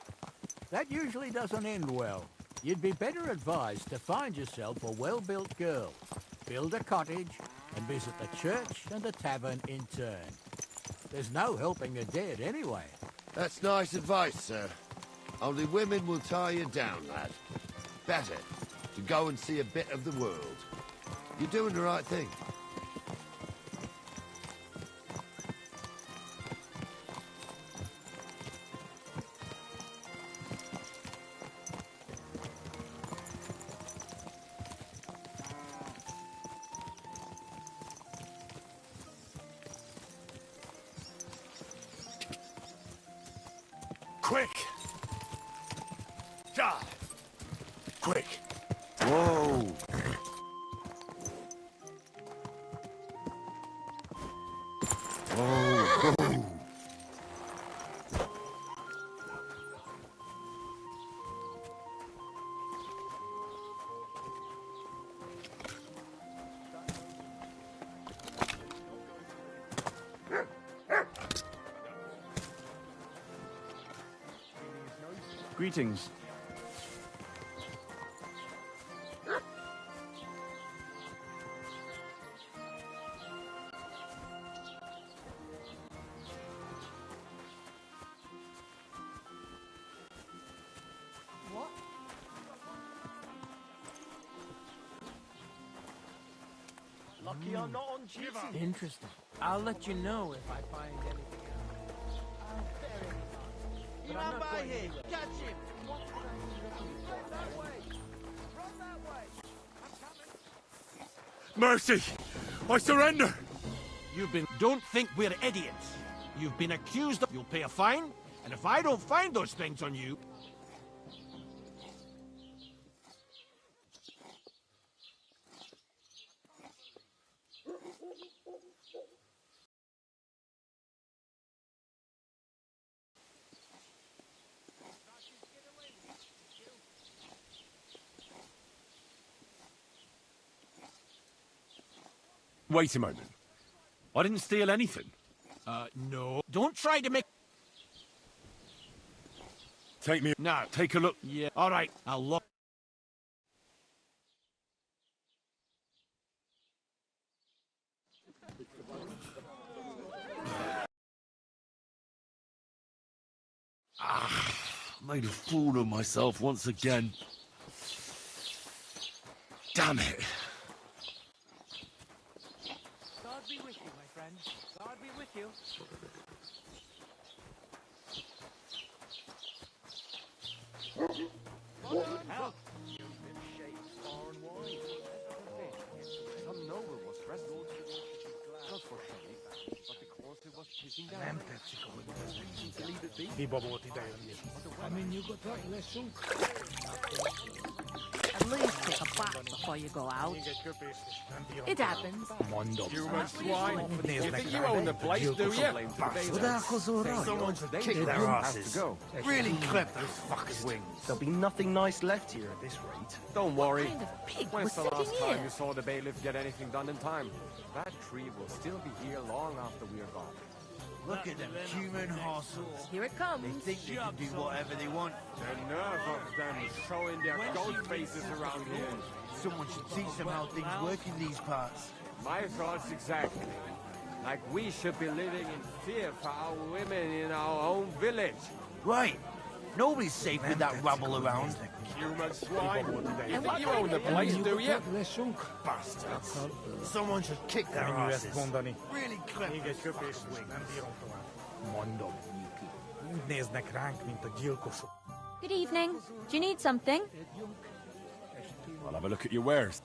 That usually doesn't end well. You'd be better advised to find yourself a well-built girl, build a cottage, and visit the church and the tavern in turn. There's no helping the dead anyway. That's nice advice, sir. Only women will tie you down, lad. Better to go and see a bit of the world. You're doing the right thing. Quick! God! Quick! Whoa! Whoa! Greetings. What? Lucky I'm not on duty. Interesting. I'll let you know if I find anything else. You But I'm man not by going here. anywhere. Catch him. Mercy! I surrender! Don't think we're idiots. You've been accused of... You'll pay a fine, and if I don't find those things on you... Wait a moment. I didn't steal anything. No. Don't try to make... Take me... No. Take a look. Yeah. All right, I'll look. Made a fool of myself once again. Damn it. God be with you, my friend. God be with you. Help! Some noble was rescued, not for shame, but because he was pissing down. I mean, you got that lesson. At least take a bath before you go out. It happens. Human swine. You think you own the place, do you? Someone should kick their asses. Really clip those fuckers' wings. There'll be nothing nice left here at this rate. Don't worry. What kind of pig When's was the sitting last time here? you saw the bailiff get anything done in time? That tree will still be here long after we are gone. Look at them human horses. Here it comes. They think they can do whatever they want. The nerve of them showing their goat faces around here. Someone should teach them how things work in these parts. My thoughts exactly. Like we should be living in fear for our women in our own village. Right. Nobody's safe with that rabble around. Human swine. You And think what you kind own the of place, You do got you? that lesson. Bastards. Someone should kick their asses. Really clip those fuckers' wings. Mondom, úgy néznek ránk, mint a gyilkosok. Good evening. Do you need something? I'll have a look at your wares.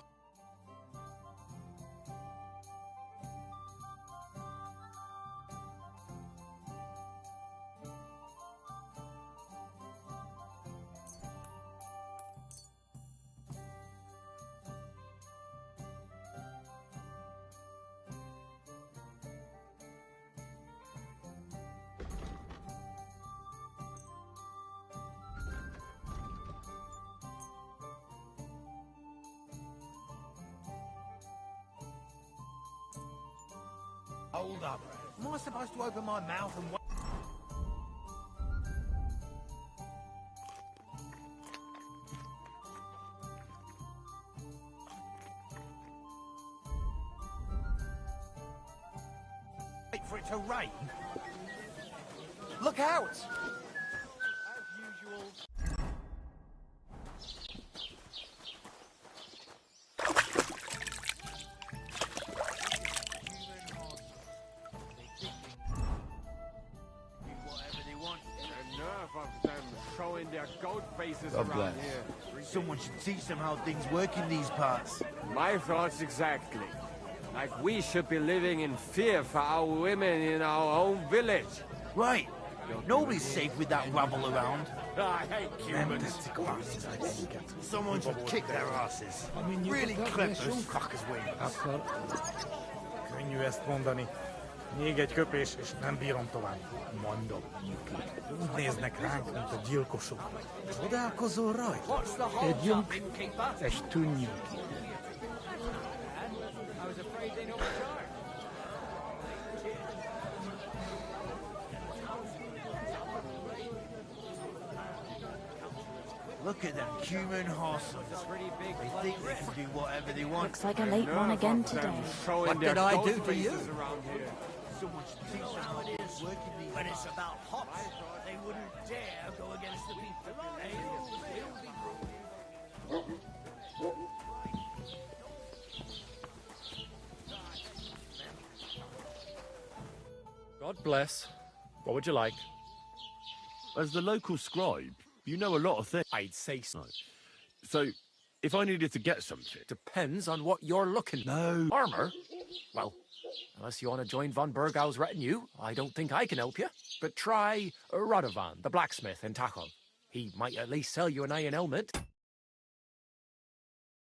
Hold up. Am I supposed to open my mouth and wait? Wait for it to rain? Look out! As usual. Of them showing their goat faces God around bless. here. Someone should teach them how things work in these parts. My thoughts exactly. Like we should be living in fear for our women in our own village. Right. Nobody's safe with that rabble around. I hate humans. Someone should kick their asses. Really clever as fuckers wings. Könnyű ezt mondani. Még egy köpés, és nem bírom tovább. Mondom, Yuki. Úgy néznek ránk, mint a gyilkosok. Csodálkozol rajta? Egy lyuk, egy tűnnyük. Look at them human horses. They think they can do whatever they want. Looks like a late one again today. What did I do to you? Someone should teach them how it is working these. When it's about hops, they wouldn't dare go against the people. God bless. What would you like? As the local scribe, you know a lot of things. I'd say so. So, if I needed to get something... Depends on what you're looking. No. Armor? Well, unless you want to join von Burgau's retinue, I don't think I can help you. But try Radovan, the blacksmith in Tachov. He might at least sell you an iron helmet.